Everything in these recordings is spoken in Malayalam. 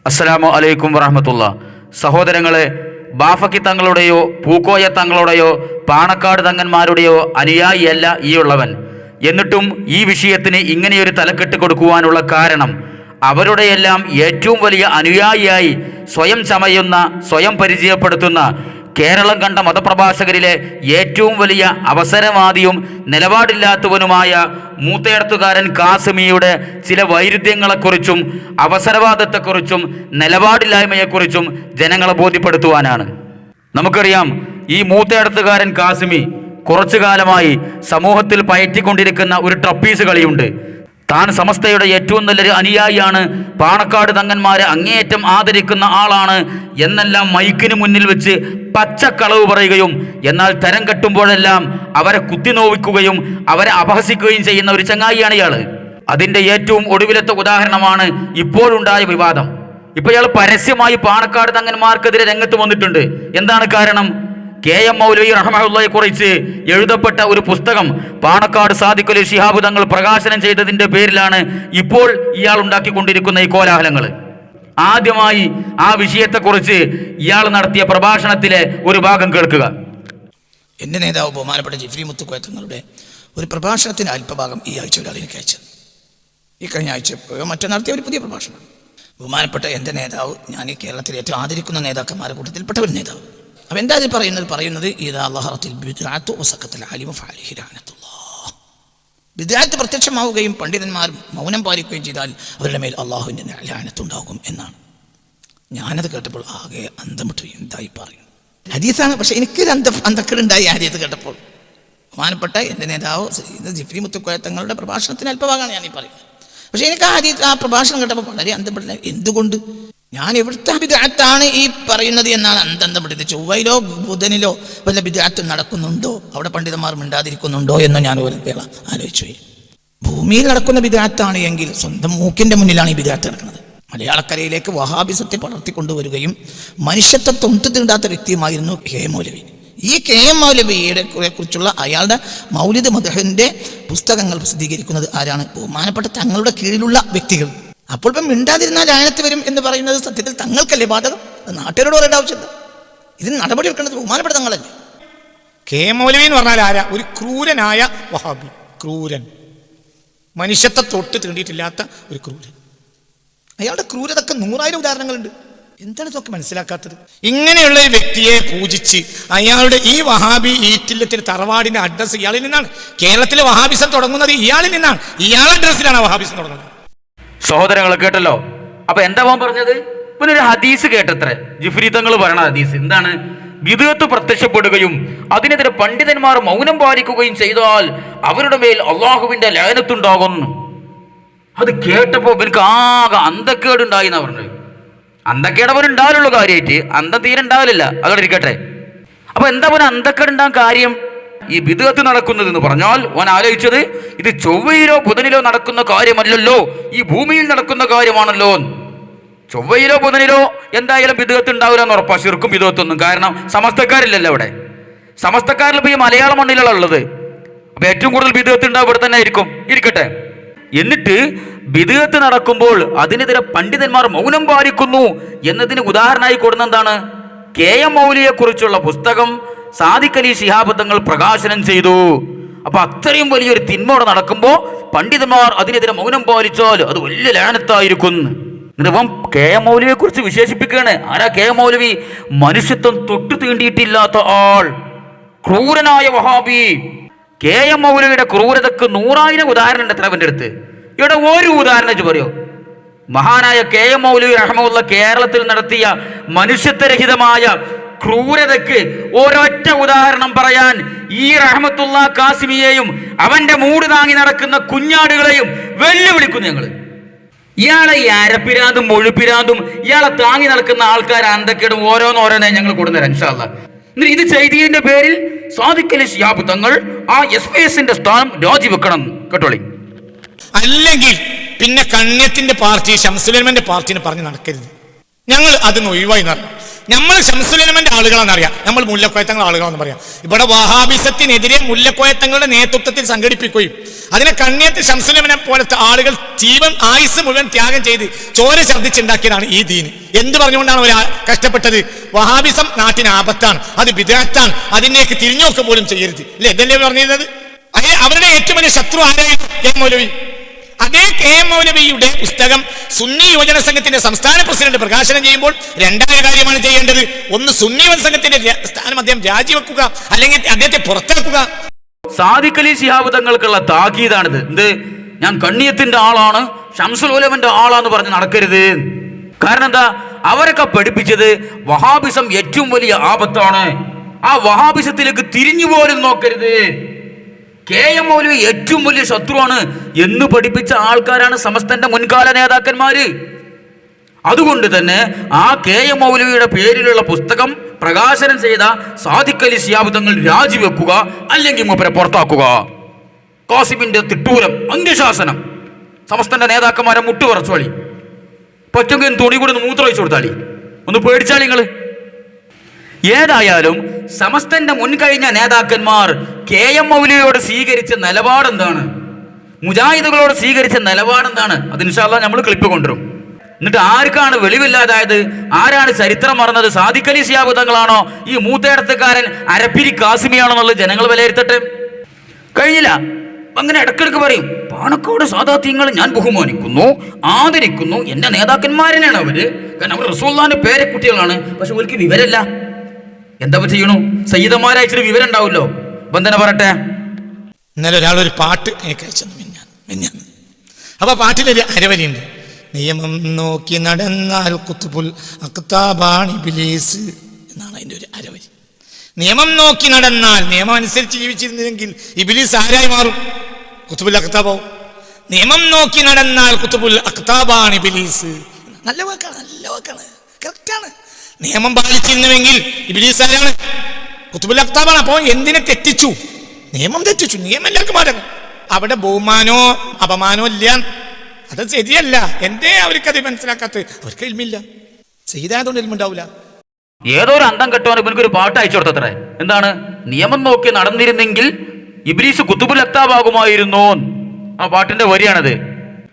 അസ്സലാമു അലൈക്കും വറഹ്മത്തുള്ളാ. സഹോദരങ്ങളെ, ബാഫക്കി തങ്ങളുടെയോ പൂക്കോയ തങ്ങളുടെയോ പാണക്കാട് തങ്ങന്മാരുടെയോ അനുയായിയല്ല ഈ ഉള്ളവൻ. എന്നിട്ടും ഈ വിഷയത്തിന് ഇങ്ങനെയൊരു തലക്കെട്ട് കൊടുക്കുവാനുള്ള കാരണം അവരുടെയെല്ലാം ഏറ്റവും വലിയ അനുയായിയായി സ്വയം ചമയുന്ന, സ്വയം പരിചയപ്പെടുത്തുന്ന കേരളം കണ്ട മതപ്രഭാഷകരിലെ ഏറ്റവും വലിയ അവസരവാദിയും നിലപാടില്ലാത്തവനുമായ മൂത്തയെഴുത്തുകാരൻ കാസിമിയുടെ ചില വൈരുദ്ധ്യങ്ങളെക്കുറിച്ചും അവസരവാദത്തെക്കുറിച്ചും നിലപാടില്ലായ്മയെക്കുറിച്ചും ജനങ്ങളെ ബോധ്യപ്പെടുത്തുവാനാണ്. നമുക്കറിയാം, ഈ മൂത്തയെഴുത്തുകാരൻ കാസിമി കുറച്ചു കാലമായി സമൂഹത്തിൽ പയറ്റിക്കൊണ്ടിരിക്കുന്ന ഒരു ട്രപ്പീസ് കളിയുണ്ട്. താൻ സമസ്തയുടെ ഏറ്റവും നല്ലൊരു അനുയായിയാണ്, പാണക്കാട് തങ്ങന്മാരെ അങ്ങേയറ്റം ആദരിക്കുന്ന ആളാണ് എന്നെല്ലാം മൈക്കിന് മുന്നിൽ വെച്ച് പച്ചക്കളവ് പറയുകയും എന്നാൽ തരം കെട്ടുമ്പോഴെല്ലാം അവരെ കുത്തിനോവിക്കുകയും അവരെ അപഹസിക്കുകയും ചെയ്യുന്ന ഒരു ചങ്ങായിയാണ് ഇയാൾ. അതിൻ്റെ ഏറ്റവും ഒടുവിലത്തെ ഉദാഹരണമാണ് ഇപ്പോഴുണ്ടായ വിവാദം. ഇപ്പോൾ ഇയാൾ പരസ്യമായി പാണക്കാട് തങ്ങന്മാർക്കെതിരെ രംഗത്ത് വന്നിട്ടുണ്ട്. എന്താണ് കാരണം? KM മൗലവി റഹ്മത്തുള്ളാഹിയെ കുറിച്ച് എഴുതപ്പെട്ട ഒരു പുസ്തകം പാണക്കാട് സാദിഖ് അലി ശിഹാബ് തങ്ങൾ പ്രകാശനം ചെയ്തതിൻ്റെ പേരിലാണ് ഇപ്പോൾ ഇയാൾ ഉണ്ടാക്കിക്കൊണ്ടിരിക്കുന്ന ഈ കോലാഹലങ്ങൾ. ആദ്യമായി ആ വിഷയത്തെക്കുറിച്ച് ഇയാൾ നടത്തിയ പ്രഭാഷണത്തിലെ ഒരു ഭാഗം കേൾക്കുക. എൻ്റെ നേതാവ് ബഹുമാനപ്പെട്ട ജിഫ്രി മുത്തുക്കോയ തങ്ങളുടെ ഒരു പ്രഭാഷണത്തിന് അല്പഭാഗം ഈ ആഴ്ച ഒരാൾ എനിക്ക് അയച്ചത്. ഈ കഴിഞ്ഞ ആഴ്ച മറ്റു നടത്തിയ ഒരു പുതിയ പ്രഭാഷണം. ബഹുമാനപ്പെട്ട എൻ്റെ നേതാവ്, ഞാൻ ഈ കേരളത്തിലെ ഏറ്റവും ആദരിക്കുന്ന നേതാക്കന്മാരുടെ കൂട്ടത്തിൽപ്പെട്ട ഒരു നേതാവ്. അപ്പം എന്താ അതിൽ പറയുന്നത് ബിദ്അത്ത് പ്രത്യക്ഷമാവുകയും പണ്ഡിതന്മാർ മൗനം പാലിക്കുകയും ചെയ്താൽ അവരുടെ മേൽ അള്ളാഹുവിൻ്റെ ലഅനത്തുണ്ടാകും എന്നാണ്. ഞാനത് കേട്ടപ്പോൾ ആകെ അന്തം വിട്ടു. എന്തായി പറയുന്നു? ഹദീസാണ്, പക്ഷേ എനിക്കൊരു അന്തക്കേടുണ്ടായി ആ ഹദീസ് കേട്ടപ്പോൾ. ബഹുമാനപ്പെട്ട എൻ്റെ നേതാവ് ജിഫ്രി മുത്തുക്കോയ തങ്ങളുടെ പ്രഭാഷണത്തിന് അല്പഭാഗമാണ് ഞാനീ പറയുന്നത്. പക്ഷേ എനിക്ക് ആ പ്രഭാഷണം കേട്ടപ്പോൾ വളരെ അന്തപ്പെട്ടില്ല. എന്തുകൊണ്ട്? ഞാൻ എവിടുത്തെ ബിദ്അത്താണ് ഈ പറയുന്നത് എന്നാണ് അന്തപ്പെട്ടത്. ചൊവ്വയിലോ ബുധനിലോ വല്ല ബിദ്അത്ത് നടക്കുന്നുണ്ടോ, അവിടെ പണ്ഡിതന്മാർ മിണ്ടാതിരിക്കുന്നുണ്ടോ എന്ന് ഞാൻ ഒരു വേള ആലോചിച്ചു. ഭൂമിയിൽ നടക്കുന്ന ബിദ്അത്താണ് എങ്കിൽ സ്വന്തം മൂക്കിൻ്റെ മുന്നിലാണ് ഈ ബിദ്അത്ത് നടക്കുന്നത്. മലയാളക്കരയിലേക്ക് വഹാബിസത്തെ പടർത്തിക്കൊണ്ടുവരികയും മനുഷ്യത്വം തൊണ്ടു തീണ്ടാത്ത വ്യക്തിയുമായിരുന്നു KM മൗലവി. ഈ KM മൗലവിയെ കുറിച്ചുള്ള അയാളുടെ മൗലിദ് മദ്ഹിന്റെ പുസ്തകങ്ങൾ പ്രസിദ്ധീകരിക്കുന്നത് ആരാണ്? ബഹുമാനപ്പെട്ട തങ്ങളുടെ കീഴിലുള്ള വ്യക്തികൾ. അപ്പോൾ ഇപ്പം മിണ്ടാതിരുന്നാൽ ലഅനത്ത് വരും എന്ന് പറയുന്നത് സത്യത്തിൽ തങ്ങൾക്കല്ലേ ബാധകം? നാട്ടുകാരോട് പറയേണ്ട ആവശ്യമില്ല. ഇതിന് നടപടി എടുക്കേണ്ടത് ബഹുമാനപ്പെട്ട തങ്ങളല്ലേ. KM മൗലവി എന്ന് പറഞ്ഞാൽ ആരാ? ഒരു ക്രൂരനായ വഹാബി. ക്രൂരൻ, മനുഷ്യത്തെ തൊട്ട് തീണ്ടിയിട്ടില്ലാത്ത ഒരു ക്രൂരൻ. അയാളുടെ ക്രൂരതക്ക് 100,000 ഉദാഹരണങ്ങളുണ്ട്. എന്താണ് ഇതൊക്കെ മനസ്സിലാക്കാത്തത്? ഇങ്ങനെയുള്ള ഒരു വ്യക്തിയെ പൂജിച്ച് അയാളുടെ ഈ വഹാബി ഈറ്റില്ലത്തിന് തറവാടിന്റെ അഡ്രസ്സ് ഇയാളിൽ നിന്നാണ്. കേരളത്തിലെ വഹാബിസം തുടങ്ങുന്നത് ഇയാളിൽ നിന്നാണ്. ഇയാളുടെ അഡ്രസ്സിലാണ് വഹാബിസം തുടങ്ങുന്നത്. സഹോദരങ്ങൾ കേട്ടല്ലോ. അപ്പൊ എന്താ പറഞ്ഞത്? പിന്നെ ഒരു ഹദീസ് കേട്ടത്രേ, ജിഫ്രി തങ്ങൾ പറയണ ഹദീസ്. എന്താണ്? ബിദ്അത്ത് പ്രത്യക്ഷപ്പെടുകയും അതിനെതിരെ പണ്ഡിതന്മാർ മൗനം പാലിക്കുകയും ചെയ്താൽ അവരുടെ മേൽ അള്ളാഹുവിന്റെ ലഅനത്തുണ്ടാകുന്നു. അത് കേട്ടപ്പോ എനിക്ക് ആകെ അന്തക്കേടുണ്ടായി എന്നാ പറഞ്ഞത്. അന്തക്കേടവൻ ഉണ്ടാവില്ലുള്ളൂ, കാര്യമായിട്ട് അന്തം തീരെ ഉണ്ടാവില്ല. അതോടെ ഇരിക്കട്ടെ. അപ്പൊ എന്താ അന്തക്കേടുണ്ടാകാൻ കാര്യം? ഈ ബിദ്അത്ത് നടക്കുന്നത് എന്ന് പറഞ്ഞാൽ ഓൻ ആലോചിച്ചത് ഇത് ചൊവ്വയിലോ ബുധനിലോ നടക്കുന്ന കാര്യമല്ലല്ലോ, ഈ ഭൂമിയിൽ നടക്കുന്ന കാര്യമാണല്ലോ. ചൊവ്വയിലോ ബുധനിലോ എന്തായാലും ബിദ്അത്ത് ഉണ്ടാവില്ല എന്ന് ഉറപ്പാ. ശിർക്കും ബിദ്അത്തൊന്നും. കാരണം സമസ്തക്കാരില്ലല്ലോ അവിടെ. സമസ്തക്കാരിൽ ഇപ്പൊ ഈ മലയാള മണ്ണിലുള്ള ഉള്ളത്. അപ്പൊ ഏറ്റവും കൂടുതൽ ബിദ്അത്ത് ഉണ്ടാവും ഇവിടെ തന്നെ ആയിരിക്കും. ഇരിക്കട്ടെ. എന്നിട്ട് ബിദ്അത്ത് നടക്കുമ്പോൾ അതിനെതിരെ പണ്ഡിതന്മാർ മൗനം പാലിക്കുന്നു എന്നതിന് ഉദാഹരണമായി കൊടുക്കുന്ന എന്താണ്? KM മൗലവിയെ കുറിച്ചുള്ള പുസ്തകം സാദിഖ് അലി ശിഹാബ് തങ്ങൾ പ്രകാശനം ചെയ്തു. അപ്പൊ അത്രയും വലിയൊരു തിന്മയോടെ നടക്കുമ്പോൾ പണ്ഡിതന്മാർ അതിനെതിരെ മൗനം പാലിച്ചാൽ അത് വലിയ ലഅനത്തായിരിക്കും. എന്നിട്ടിപ്പം KM മൗലവിയെ കുറിച്ച് വിശേഷിപ്പിക്കുകയാണ്. ആരാ KM മൗലവി? മനുഷ്യത്വം തൊട്ടു തീണ്ടിയിട്ടില്ലാത്ത ആൾ, ക്രൂരനായ വഹാബി. KM മൗലവിയുടെ ക്രൂരതക്ക് 100,000 ഉദാഹരണം ഉണ്ട് എത്രവൻ്റെ അടുത്ത്. ഇവിടെ ഒരു ഉദാഹരണം പറയോ? മഹാനായ KM മൗലവി റഹ്മത്തുള്ളാഹി കേരളത്തിൽ നടത്തിയ മനുഷ്യത്വരഹിതമായ ക്രൂരതയ്ക്ക് ഒരൊറ്റ ഉദാഹരണം പറയാൻ ഈ റഹ്മത്തുള്ളാഹി കാസിമിയെയും അവന്റെ മൂട് താങ്ങി നടക്കുന്ന കുഞ്ഞാടുകളെയും വെല്ലുവിളിക്കുന്നു ഞങ്ങൾ. ഇയാളെ ഈ അരപ്പിരാന്തും മുഴുപ്പിരാന്തും ഇയാളെ താങ്ങി നടക്കുന്ന ആൾക്കാർ അന്തക്കേടും ഓരോന്നോരോന്നെ ഞങ്ങൾ കൊടുന്നേരം ഇൻഷാ അല്ലാഹ്. എന്നിട്ട് ഇത് ചെയ്തതിന്റെ പേരിൽ സാദിഖ് അലി ശിഹാബ് തങ്ങൾ ആ SYSന്റെ സ്ഥാനം രാജിവെക്കണം കേട്ടോളി. അല്ലെങ്കിൽ പിന്നെ കണ്യത്തിന്റെ പാർട്ടി, ഷംസുലൈമാന്റെ പാർട്ടിനെ പറഞ്ഞ് നടക്കരുത്. ഞങ്ങൾ അതിന് ഒഴിവായി നടന്നു. നമ്മൾ ശംസുലമന്റെ ആളുകളാണെന്നറിയാം, നമ്മൾ മുല്ലക്കോയത്തങ്ങൾ ആളുകളാണെന്ന് പറയാം. ഇവിടെ വഹാബിസത്തിനെതിരെ മുല്ലക്കോയത്തങ്ങളുടെ നേതൃത്വത്തിൽ സംഘടിപ്പിക്കുകയും അതിനെ കണ്ണിയത്ത് ശംസുലമനെ പോലത്തെ ആളുകൾ ജീവൻ ആയുസ് മുഴുവൻ ത്യാഗം ചെയ്ത് ചോര ഛർദ്ദിച്ചുണ്ടാക്കിയതാണ് ഈ ദീൻ. എന്ത് പറഞ്ഞുകൊണ്ടാണ് അവർ കഷ്ടപ്പെട്ടത്? വഹാബിസം നാട്ടിന് ആപത്താണ്, അത് ബിദ്അത്താണ്, അതിനേക്ക് തിരിഞ്ഞോക്ക് പോലും ചെയ്യരുത്, ഇല്ലേ? ഇതല്ലേ പറഞ്ഞിരുന്നത്? അവരുടെ ഏറ്റവും വലിയ ശത്രു ആരായിരുന്നു? കെ മൗലവി. അതേ കെ മൗലവിയുടെ പുസ്തകം സുന്നി യുവജന സംഘത്തിന്റെ സംസ്ഥാന പ്രസിഡന്റ് പ്രകാശനം ചെയ്യുമ്പോൾ രണ്ടായ കാര്യമാണ് ചെയ്യേണ്ടത്. ഒന്ന്, സുന്നി യുവജന സംഘത്തിന്റെ സ്ഥാനം അദ്ദേഹം രാജിവെക്കുക, അല്ലെങ്കിൽ അദ്ദേഹത്തെ പുറത്താക്കുക. സാദിഖ് അലി ശിഹാബ് തങ്ങൾക്കുള്ള താക്കീതാണിത്. എന്ത്? ഞാൻ കണ്ണിയത്തിന്റെ ആളാണ്, ശംസുൽ ഉലമന്റെ ആളാന്ന് പറഞ്ഞ് നടക്കരുത്. കാരണം എന്താ? അവരൊക്കെ പഠിപ്പിച്ചത് വഹാബിസം ഏറ്റവും വലിയ ആപത്താണ്, ആ വഹാബിസത്തിലേക്ക് തിരിഞ്ഞു പോലും നോക്കരുത്, കെ എം മൗലവി ഏറ്റവും വലിയ ശത്രുവാണ് എന്ന് പഠിപ്പിച്ച ആൾക്കാരാണ് സമസ്തന്റെ മുൻകാല നേതാക്കന്മാര്. അതുകൊണ്ട് തന്നെ ആ കെ എം മൗലവിയുടെ പേരിലുള്ള പുസ്തകം പ്രകാശനം ചെയ്ത സാദിഖ് അലി ശിഹാബ് തങ്ങൾ രാജിവെക്കുക, അല്ലെങ്കിൽ മൂപ്പരെ പുറത്താക്കുക. കാസിമിന്റെ തിട്ടൂരം അന്ത്യശാസനം, സമസ്തന്റെ നേതാക്കന്മാരെ മുട്ടുപറച്ചോളി, പറ്റുമെങ്കിൽ തുണി കൂടെ ഒന്ന് മൂത്രമൊഴിച്ചു കൊടുത്താളി, ഒന്ന് പേടിച്ചാളി നിങ്ങള്. ഏതായാലും സമസ്തന്റെ മുൻകഴിഞ്ഞ നേതാക്കന്മാർ കെ എം മൗലവിയോട് സ്വീകരിച്ച നിലപാടെന്താണ്, മുജാഹിദുകളോട് സ്വീകരിച്ച നിലപാടെന്താണ്, അത് ഇൻഷാ അല്ലാഹ് നമ്മൾ ക്ലിപ്പ് കൊണ്ടുവരും. എന്നിട്ട് ആർക്കാണ് വെളിവില്ലാതായത്, ആരാണ് ചരിത്രം മറന്നത്? സാദിഖ് അലി ശിഹാബ് തങ്ങളാണോ ഈ മൂത്തേടത്തുകാരൻ അരപ്പിരി കാസിമിയാണോ എന്നുള്ളത് ജനങ്ങൾ വിലയിരുത്തട്ടെ. കഴിഞ്ഞില്ല. അങ്ങനെ ഇടക്കിടക്ക് പറയും, പാണക്കാട് സാദാത്യങ്ങൾ ഞാൻ ബഹുമാനിക്കുന്നു, ആദരിക്കുന്നു, എന്റെ നേതാക്കന്മാരനാണ് അവര്, കാരണം അവർ റസൂലുള്ളാഹിന്റെ പേരക്കുട്ടികളാണ്. പക്ഷെ അവർക്ക് വിവരമില്ല. എന്താ ചെയ്യണു? സയ്യിദന്മാരയച്ചിട്ട് വിവരം ഉണ്ടാവുമല്ലോ. ബന്ധന പറട്ടെ. ഇന്നലെ ഒരാളൊരു പാട്ട് എനിക്ക് അയച്ചു മിന്നാൻ. അപ്പൊ പാട്ടിലൊരു അരവലിയുണ്ട്, നിയമം നോക്കി നടന്നാൽ കുത്തുബുൽ അഖ്താബാണ് ഇബ്ലീസ് എന്നാണ് അതിൻ്റെ ഒരു അരവലി. നിയമം നോക്കി നടന്നാൽ, നിയമം അനുസരിച്ച് ജീവിച്ചിരുന്നെങ്കിൽ ഇബ്ലീസ് ആരായി മാറും? കുത്തുബുൽ അഖ്താബാവും. നിയമം നോക്കി നടന്നാൽ കുത്തുബുൽ അഖ്താബാണ് ഇബ്ലീസ്. നല്ല വാക്കാണ്, നല്ല വാക്കാണ്, കറക്റ്റാണ്. നിയമം പാലിച്ചിരുന്നുവെങ്കിൽ ഇബ്ലീസ് ആരാണ്? കുത്തുബുൽ അഖ്താബാണ്. അപ്പോൾ എന്തിനെ തെറ്റിച്ചു? നിയമം തെറ്റിച്ചു. നിയമം എല്ലാവർക്കും ബാധകം. അവിടെ ബഹുമാനോ അപമാനോ ഇല്ല, അത് ശരിയല്ല. എന്തേ അവർക്കത് മനസ്സിലാക്കാത്തത്? അവർക്ക് ഇൽമില്ല, ചെയ്തായതുകൊണ്ട് ഇൽമുണ്ടാവില്ല. ഏതോ ഒരു അന്തം കെട്ടവൻ ഇവനക്കൊരു പാട്ട് അയച്ചു കൊടുത്തത്രേ. എന്താണ്? നിയമം നോക്കി നടന്നിരുന്നെങ്കിൽ ഇബ്ലീസ് കുത്തുബുൽ അഖ്താബാകുമായിരുന്നു. ആ പാട്ടിന്റെ വരിയാണത്.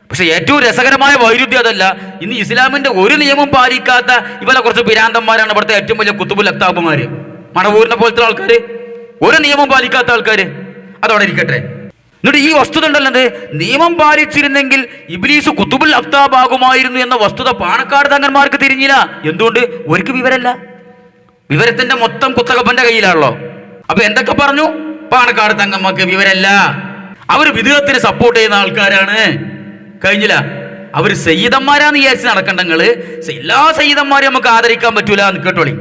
പക്ഷെ ഏറ്റവും രസകരമായ വൈരുദ്ധ്യം അതല്ല, ഇന്ന് ഇസ്ലാമിന്റെ ഒരു നിയമം പാലിക്കാത്ത ഇവരെ കുറച്ച് പിരാന്തന്മാരാണ് ഇവിടുത്തെ ഏറ്റവും വലിയ കുത്തുബുൽ അഖ്താബുമാര്. മണവൂരിനെ പോലത്തെ ആൾക്കാര്, ഒരു നിയമം പാലിക്കാത്ത ആൾക്കാര്. അതവിടെ ഇരിക്കട്ടെ. എന്നിട്ട് ഈ വസ്തുത ഉണ്ടല്ലോ, നിയമം പാലിച്ചിരുന്നെങ്കിൽ ഇബ്ലീസ് കുത്തുബുൽ അഖ്താബാകുമായിരുന്നു എന്ന വസ്തുത പാണക്കാട് തങ്ങന്മാർക്ക് തിരിഞ്ഞില്ല. എന്തുകൊണ്ട്? ഒരിക്കൽ വിവരല്ല. വിവരത്തിന്റെ മൊത്തം കുത്തകപ്പന്റെ കയ്യിലാണല്ലോ. അപ്പൊ എന്തൊക്കെ പറഞ്ഞു? പാണക്കാട് തങ്ങന്മാർക്ക് വിവരല്ല, അവര് വിദേഹത്തിന് സപ്പോർട്ട് ചെയ്യുന്ന ആൾക്കാരാണ്. കഴിഞ്ഞില്ല. അവര് സയ്യിദന്മാരാന്ന് വിചാരിച്ച് നടക്കണ്ടങ്ങള്. എല്ലാ സയ്യിദന്മാരെയും നമുക്ക് ആദരിക്കാൻ പറ്റൂല എന്ന് കേട്ടോളി.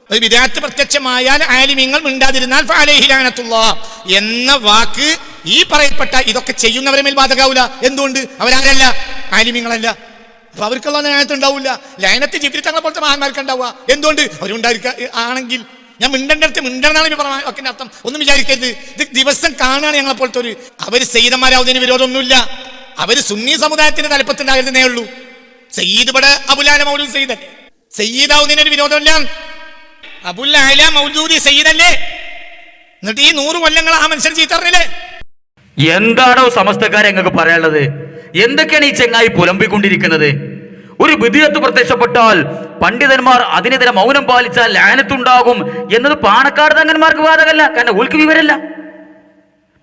വിദഅത്ത് പ്രത്യക്ഷമായാൽ ആലിമീങ്ങൾ മിണ്ടാതിരുന്നാൽ ഫഅലൈഹി ലഅനത്തുല്ലാഹ് എന്ന വാക്ക് ഈ പറയപ്പെട്ട ഇതൊക്കെ ചെയ്യുന്നവരെ മേൽ ബാധകാവൂല. എന്തുകൊണ്ട്? അവരാരല്ല? ആലിമീങ്ങളല്ല. അപ്പൊ അവർക്കുള്ള ലഅനത്ത് ഉണ്ടാവില്ല. ലഅനത്ത് ജിബ്രീൽ തങ്ങളെ പോലത്തെ മഹാന്മാർക്ക് ഉണ്ടാവുക. എന്തുകൊണ്ട്? അവരുണ്ടായിരിക്കുക ആണെങ്കിൽ ഞാൻ മിണ്ടന്റെ അടുത്ത് മിണ്ടനാണ് പറഞ്ഞ ഒക്കെ അർത്ഥം. ഒന്നും വിചാരിക്കരുത്, ഇത് ദിവസം കാണുകയാണ് ഞങ്ങളെ പോലത്തെ ഒരു. അവര് സയ്യിദന്മാരാവുന്നതിന് വിരോധമൊന്നുമില്ല. അവര് സുന്നി സമുദായത്തിന്റെ തലപ്പത്തുണ്ടായിരുന്നേ ഉള്ളൂ. സയ്യിദ് ഇവിടെ അബുൽ അല മൗലൂദി സയ്യിദല്ലേ? സയ്യിദാവുന്നതിനൊരു വിരോധമില്ല. അബുൽ അല മൗലൂദി സയ്യിദല്ലേ? എന്നിട്ട് ഈ 100 കൊല്ലങ്ങൾ ആ മനുഷ്യൻ ചീത്തറിഞ്ഞില്ലേ? എന്താണോ സമസ്തക്കാരെ നിങ്ങൾക്ക് പറയാനുള്ളത്? എന്തൊക്കെയാണ് ഈ ചെങ്ങായി പുലമ്പിക്കൊണ്ടിരിക്കുന്നത്? ഒരു വിദിയത്ത് പ്രത്യക്ഷപ്പെട്ടാൽ പണ്ഡിതന്മാർ അതിനെതിരെ മൗനം പാലിച്ചാൽ ലഅനത്തുണ്ടാകും എന്നത് പാണക്കാട് തങ്ങന്മാർക്ക് ബാധകമല്ല. കാരണം ഓൽക്ക് വിവരമല്ല.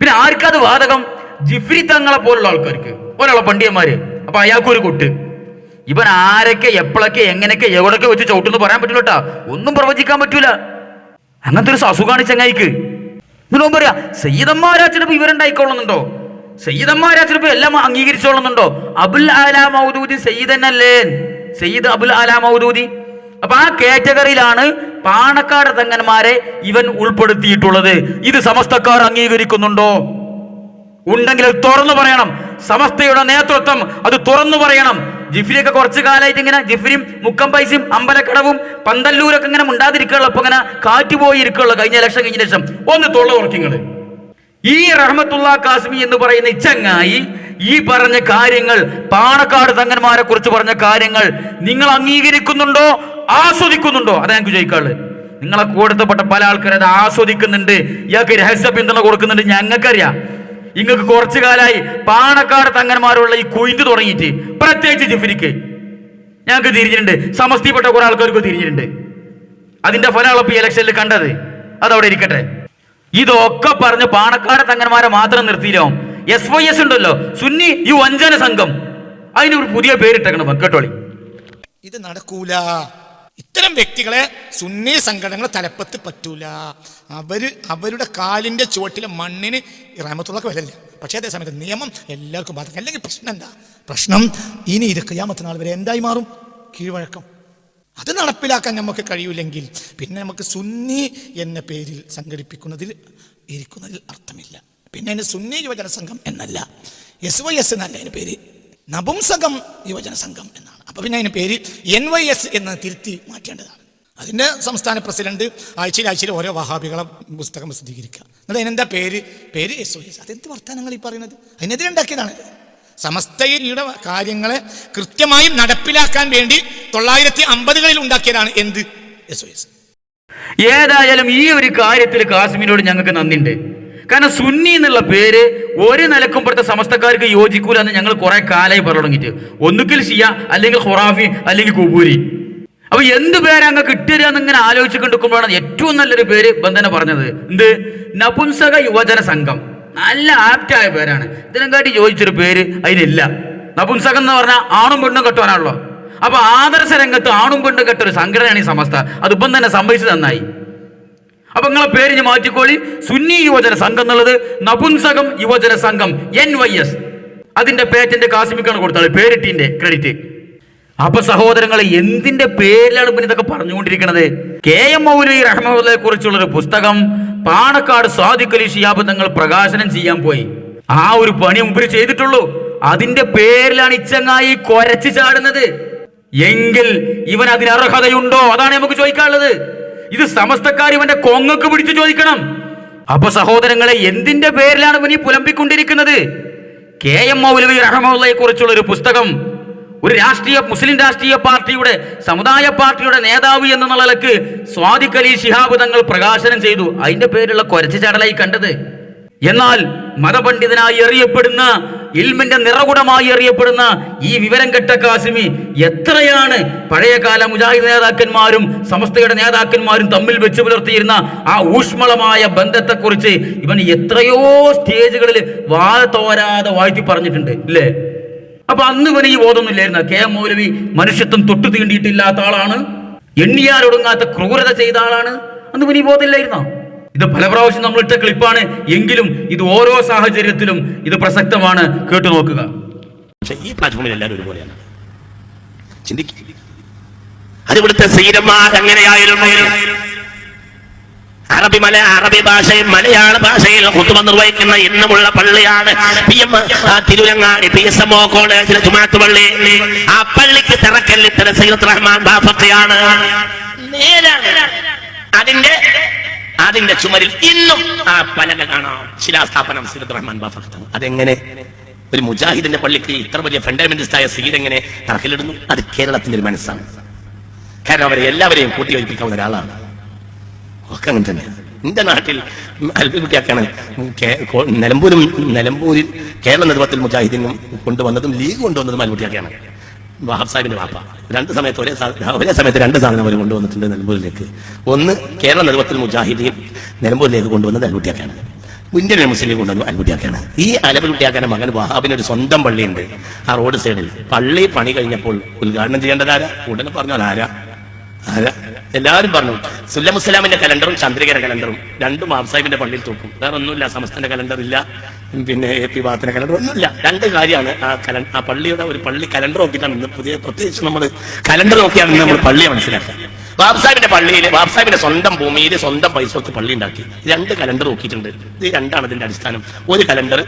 പിന്നെ ആർക്കത് ബാധകം? ജിഫ്രി തങ്ങളെ പോലുള്ള ആൾക്കാർക്ക്, ഒരാളെ പണ്ഡിതന്മാര്. അപ്പൊ അയാൾക്കൊരു കുട്ട്. ഇവൻ ആരൊക്കെ എപ്പോഴൊക്കെ എങ്ങനെയൊക്കെ എവിടൊക്കെ വെച്ച് ചവിട്ടെന്ന് പറയാൻ പറ്റൂല കേട്ടാ. ഒന്നും പ്രവചിക്കാൻ പറ്റൂല. അങ്ങനത്തെ ഒരു അസുഖാണ് ചെങ്ങായിക്ക്. ഇതിനു പറയാ സയ്യിദന്മാരാ ചിലപ്പോ ഇവരുണ്ടായിക്കൊള്ളുന്നുണ്ടോ? സയ്യിദന്മാരാ ചിലപ്പോ എല്ലാം അംഗീകരിച്ചോളുന്നുണ്ടോ? അബുൽ അല മൗദൂദി സയ്യിദനല്ലേ? സയ്യിദ് അബുൽ അല മൗദൂദി. അപ്പൊ ആ കാറ്റഗറിയിലാണ് പാണക്കാട് തങ്ങന്മാരെ ഇവൻ ഉൾപ്പെടുത്തിയിട്ടുള്ളത്. ഇത് സമസ്തക്കാർ അംഗീകരിക്കുന്നുണ്ടോ? ഉണ്ടെങ്കിൽ അത് തുറന്നു പറയണം. സമസ്തയുടെ നേതൃത്വം അത് തുറന്നു പറയണം. ജിഫ്രിയൊക്കെ കുറച്ചു കാലമായിട്ട് ഇങ്ങനെ ജിഫ്രിയും മുക്കം പൈസയും അമ്പലക്കടവും പന്തല്ലൂരൊക്കെ ഇങ്ങനെ ഉണ്ടാതിരിക്കുള്ളൂ. അപ്പൊ ഇങ്ങനെ കാറ്റുപോയി ഇരിക്കുള്ളൂ. കഴിഞ്ഞ ഇലക്ഷൻ കഴിഞ്ഞ ശേഷം ഒന്ന് തൊള്ള ഉറക്കിങ്ങള്. ഈ റഹ്മത്തുള്ള കാസ്മി എന്ന് പറയുന്ന ഇച്ചങ്ങായി ഈ പറഞ്ഞ കാര്യങ്ങൾ, പാണക്കാട് തങ്ങന്മാരെ കുറിച്ച് പറഞ്ഞ കാര്യങ്ങൾ നിങ്ങൾ അംഗീകരിക്കുന്നുണ്ടോ, ആസ്വദിക്കുന്നുണ്ടോ? അതാ ഞങ്ങൾക്ക് ചോദിക്കാനുള്ളത്. നിങ്ങളെ കൂടത്തപ്പെട്ട പല ആൾക്കാരും അത് ആസ്വദിക്കുന്നുണ്ട്, ഇയാൾക്ക് രഹസ്യ പിന്തുണ കൊടുക്കുന്നുണ്ട്. ഞങ്ങൾക്കറിയാം. നിങ്ങൾക്ക് കുറച്ചു കാലമായി പാണക്കാട് തങ്ങന്മാരുള്ള ഈ കൊയ്ത്ത് തുടങ്ങിയിട്ട്, പ്രത്യേകിച്ച് ജിഫ്രിക്ക് ഞങ്ങൾക്ക് തിരിഞ്ഞിട്ടുണ്ട്, സമസ്തിപ്പെട്ട കുറെ ആൾക്കാർക്ക് തിരിഞ്ഞിട്ടുണ്ട്. അതിന്റെ ഫലമാണ് ഇപ്പൊ ഇലക്ഷനിൽ കണ്ടത്. അതവിടെ ഇരിക്കട്ടെ. ഇതൊക്കെ പറഞ്ഞ് പാണക്കാട് തങ്ങന്മാരെ മാത്രം നിർത്തിയില്ലോ. SYS ഉണ്ടല്ലോ, സുന്നി യുവജന സംഘം, അതിന് ഒരു പുതിയ പേരിട്ടേക്കണം കേട്ടോളി. ഇത് നടക്കൂല. ഇത്തരം വ്യക്തികളെ സുന്നി സംഘടനകൾ തലപ്പത്ത് പറ്റൂല. അവരുടെ കാലിന്റെ ചുവട്ടിലെ മണ്ണിന് റഹ്മത്തുള്ളക്ക് വിലയില്ല. പക്ഷേ അതേ സമയത്ത് നിയമം എല്ലാവർക്കും ബാധകം. അല്ലെങ്കിൽ പ്രശ്നം എന്താ? പ്രശ്നം ഇനി ഇത് ഖിയാമത്ത് നാൾ വരെ എന്തായി മാറും? കീഴ്വഴക്കം. അത് നടപ്പിലാക്കാൻ നമുക്ക് കഴിയില്ലെങ്കിൽ പിന്നെ നമുക്ക് സുന്നി എന്ന പേരിൽ സംഘടിപ്പിക്കുന്നതിൽ ഇരിക്കുന്നതിൽ അർത്ഥമില്ല. പിന്നെ അതിന് സുന്നി യുവജന സംഘം എന്നല്ല, SYS എന്നല്ല അതിന് പേര്, നപുംസകം യുവജന സംഘം എന്നാണ്. അപ്പൊ പിന്നെ അതിന് പേര് NYS എന്ന് തിരുത്തി മാറ്റേണ്ടതാണ്. അതിന്റെ സംസ്ഥാന പ്രസിഡന്റ് ആഴ്ചയിൽ ഓരോ വഹാബികളെ പുസ്തകം പ്രസിദ്ധീകരിക്കുക. എന്നിട്ട് അതിനെന്താ പേര് SYS. അതെന്ത് വർത്തമാനങ്ങൾ ഈ പറയുന്നത്? അതിനെതിരുണ്ടാക്കിയതാണ്. സമസ്തയുടെ കാര്യങ്ങളെ കൃത്യമായും നടപ്പിലാക്കാൻ വേണ്ടി 1950-കളിൽ ഉണ്ടാക്കിയതാണ് എന്ത് SYS. ഏതായാലും ഈ ഒരു കാര്യത്തിൽ കാസിമിനോട് ഞങ്ങൾക്ക് നന്ദിയുണ്ട്. കാരണം സുന്നി എന്നുള്ള പേര് ഒരു നിലക്കും ഇപ്പോഴത്തെ സമസ്തക്കാർക്ക് യോജിക്കൂല എന്ന് ഞങ്ങൾ കുറെ കാലമായി പറഞ്ഞു തുടങ്ങിയിട്ട്. ഒന്നുകിൽ ഷിയ, അല്ലെങ്കിൽ ഖുറാഫി, അല്ലെങ്കിൽ കുബൂരി. അപ്പൊ എന്ത് പേര് അങ്ങ് കിട്ടുക ഇങ്ങനെ ആലോചിച്ചുകൊണ്ടിരിക്കുമ്പോഴാണ് ഏറ്റവും നല്ലൊരു പേര് ബന്ധന പറഞ്ഞത്. എന്ത്? നപുംസക യുവജന സംഘം. നല്ല ആപ്റ്റായ പേരാണ്. ഇതിനെക്കാട്ടി യോജിച്ചൊരു പേര് അതിനില്ല. നപുംസകം എന്ന് പറഞ്ഞാൽ ആണും പെണ്ണും കെട്ടുവാനാണല്ലോ. അപ്പൊ ആദർശ രംഗത്ത് ആണും പെണ്ണും കെട്ടൊരു സംഘടനയാണ് ഈ സമസ്ത. അതിപ്പം തന്നെ സംഭവിച്ചു നന്നായി. അപ്പൊ നിങ്ങളെ പേരിന് മാറ്റിക്കോളി. സുന്നി യുവജന സംഘം എന്നുള്ളത് നപുംസകം യുവജന സംഘം NYS. അതിന്റെ പേറ്റന്റ് കാസിമിക്കാണ് കൊടുത്താൽ പേരിട്ടിന്റെ ക്രെഡിറ്റ്. അപ്പൊ സഹോദരങ്ങളെ, എന്തിന്റെ പേരിലാണ് പിന്നെ ഇതൊക്കെ പറഞ്ഞുകൊണ്ടിരിക്കുന്നത്? KM മൗലവി റഹ്മത്തുള്ളാഹിയെ കുറിച്ചുള്ളൊരു പുസ്തകം പാണക്കാട് സാദിഖ് അലി ശിഹാബ് തങ്ങൾ പ്രകാശനം ചെയ്യാൻ പോയി. ആ ഒരു പണി മുമ്പിൽ ചെയ്തിട്ടുള്ളൂ. അതിന്റെ പേരിലാണ് ഇച്ചങ്ങായി കൊരച്ചു ചാടുന്നത്. എങ്കിൽ ഇവൻ അതിന് അർഹതയുണ്ടോ? അതാണ് നമുക്ക് ചോദിക്കാനുള്ളത്. ഇത് സമസ്തക്കാർ ഇവന്റെ കൊങ്ങക്ക് പിടിച്ചു ചോദിക്കണം. അപ്പൊ സഹോദരങ്ങളെ, എന്തിന്റെ പേരിലാണ് ഇവൻ ഈ പുലമ്പിക്കൊണ്ടിരിക്കുന്നത്? KM മൗലവി റഹ്മത്തുള്ളാഹിയെ കുറിച്ചുള്ള ഒരു പുസ്തകം ഒരു മുസ്ലിം രാഷ്ട്രീയ പാർട്ടിയുടെ, സമുദായ പാർട്ടിയുടെ നേതാവ് എന്ന നിലക്ക് സാദിഖ് അലി ശിഹാബ് തങ്ങൾ പ്രകാശനം ചെയ്തു. അതിന്റെ പേരിലുള്ള കൊരച്ചു ചാടലായി കണ്ടത്. എന്നാൽ മതപണ്ഡിതനായി അറിയപ്പെടുന്ന, ഇൽമിന്റെ നിറകുടമായി അറിയപ്പെടുന്ന ഈ വിവരം കെട്ട കാസിമി എത്രയാണ് പഴയകാല മുജാഹിദ് നേതാക്കന്മാരും സമസ്തയുടെ നേതാക്കന്മാരും തമ്മിൽ വെച്ച് പുലർത്തിയിരുന്ന ആ ഊഷ്മളമായ ബന്ധത്തെക്കുറിച്ച് ഇവൻ എത്രയോ സ്റ്റേജുകളിൽ തോരാതെ വാഴ്ത്തി പറഞ്ഞിട്ടുണ്ട്, ഇല്ലേ? അപ്പൊ അന്ന് ഇവന് ഈ ബോധമൊന്നുമില്ലായിരുന്ന KM മൗലവി മനുഷ്യത്വം തൊട്ടു തീണ്ടിയിട്ടില്ലാത്ത ആളാണ്, എണ്ണിയാലൊടുങ്ങാത്ത ക്രൂരത ചെയ്ത ആളാണ്. അന്ന് ഇവന് ഈ ബോധമില്ലായിരുന്നോ? ഇത് പല പ്രാവശ്യം നമ്മൾ ഇട്ട ക്ലിപ്പാണ്. എങ്കിലും ഇത് ഓരോ സാഹചര്യത്തിലും ഇത് പ്രസക്തമാണ്. കേട്ടു നോക്കുക. പക്ഷെ ഈ പ്ലാറ്റ്ഫോമിൽ എല്ലാവരും ഒരുപോലെയാണ്. ചിന്തിക്കുക. അത് ഇവിടുത്തെ സീരന്മാർ എങ്ങനെയായിരുന്നു? അറബി ഭാഷയിൽ, മലയാള ഭാഷയിൽ ഖുതുബ നിർവഹിക്കുന്ന ഇന്നുമുള്ള പള്ളിയാണ് തിരുരങ്ങാടി PSMO കോളേജിലെ ജുമാഅത്ത് പള്ളി. ആ പള്ളിക്ക് തറക്കല്ലിട്ട സയ്യിദ് റഹ്മാൻ ബാഫഖിയാണ്. അതിന്റെ ചുമരിൽ ഇന്നും ആ പലക കാണാം. ശിലാസ്ഥാപനം സയ്യിദ് റഹ്മാൻ ബാഫഖി. അതെങ്ങനെ ഒരു മുജാഹിദിന്റെ പള്ളിക്ക് ഇത്ര വലിയ ഫണ്ടമെന്റലിസ്റ്റ് ആയ സയ്യിദ് എങ്ങനെ തറക്കല്ലിടുന്നു? അത് കേരളത്തിന്റെ ഒരു മനസ്സാണ്. കാരണം അവരെ എല്ലാവരെയും കൂട്ടിയോജിപ്പിക്കാവുന്ന ഒരാളാണ്. ഒക്കെ അങ്ങനെ തന്നെ. എന്റെ നാട്ടിൽ അത്ഭുതക്കുട്ടിയാക്കാണ് നിലമ്പൂരിൽ കേരള നേതൃത്വത്തിൽ മുജാഹിദിനും കൊണ്ടുവന്നതും ലീഗ് കൊണ്ടുവന്നതും അത്ഭുതക്കുട്ടിയാക്കാണ്. വഹാബ് സാഹിബിന്റെ വാപ്പ ഒരേ സമയത്ത് രണ്ട് സാധനം അവർ കൊണ്ടുവന്നിട്ടുണ്ട് നിലമ്പൂരിലേക്ക്. ഒന്ന് കേരള നേതൃത്വത്തിൽ മുജാഹിദീൻ നിലമ്പൂരിലേക്ക് കൊണ്ടുവന്നത് അൽകുട്ടിയാക്കാണ്. ഇന്ത്യൻ മുസ്ലിം കൊണ്ടുവന്നു അൽകുട്ടിയാക്കാണ്. ഈ അലബുട്ടിയാക്കാന്റെ മകൻ വഹാബിന് ഒരു സ്വന്തം പള്ളിയുണ്ട് ആ റോഡ് സൈഡിൽ. പള്ളി പണി കഴിഞ്ഞപ്പോൾ ഉദ്ഘാടനം ചെയ്യേണ്ടതാരാ? ഉടനെ പറഞ്ഞാൽ ആരാ? എല്ലാവരും പറഞ്ഞു സുല്ലമുസ്ലാമിന്റെ കലണ്ടറും ചന്ദ്രികയുടെ കലണ്ടറും രണ്ടും സാഹിബിന്റെ പള്ളിയിൽ തൂക്കും. വേറെ ഒന്നുമില്ല. സമസ്തന്റെ കലണ്ടർ ഇല്ല, പിന്നെ AP ബാത്തിന്റെ കലണ്ടർ ഒന്നുമില്ല. രണ്ട് കാര്യമാണ് ആ പള്ളിയുടെ ഒരു പള്ളി കലണ്ടർ നോക്കിയിട്ടാണ് ഇന്ന് പുതിയ, പ്രത്യേകിച്ച് നമ്മൾ കലണ്ടർ നോക്കിയാണ് നമ്മൾ പള്ളിയെ മനസ്സിലാക്കുക. ബാബ്സാഹിബിന്റെ പള്ളിയിൽ, ബാബ്സാഹിബിന്റെ സ്വന്തം ഭൂമിയിൽ സ്വന്തം പൈസ കൊടുത്ത് പള്ളി ഉണ്ടാക്കി. രണ്ട് കലണ്ടർ നോക്കിയിട്ടുണ്ട്. ഇത് രണ്ടാണ് ഇതിന്റെ അടിസ്ഥാനം. ഒരു കലണ്ടർ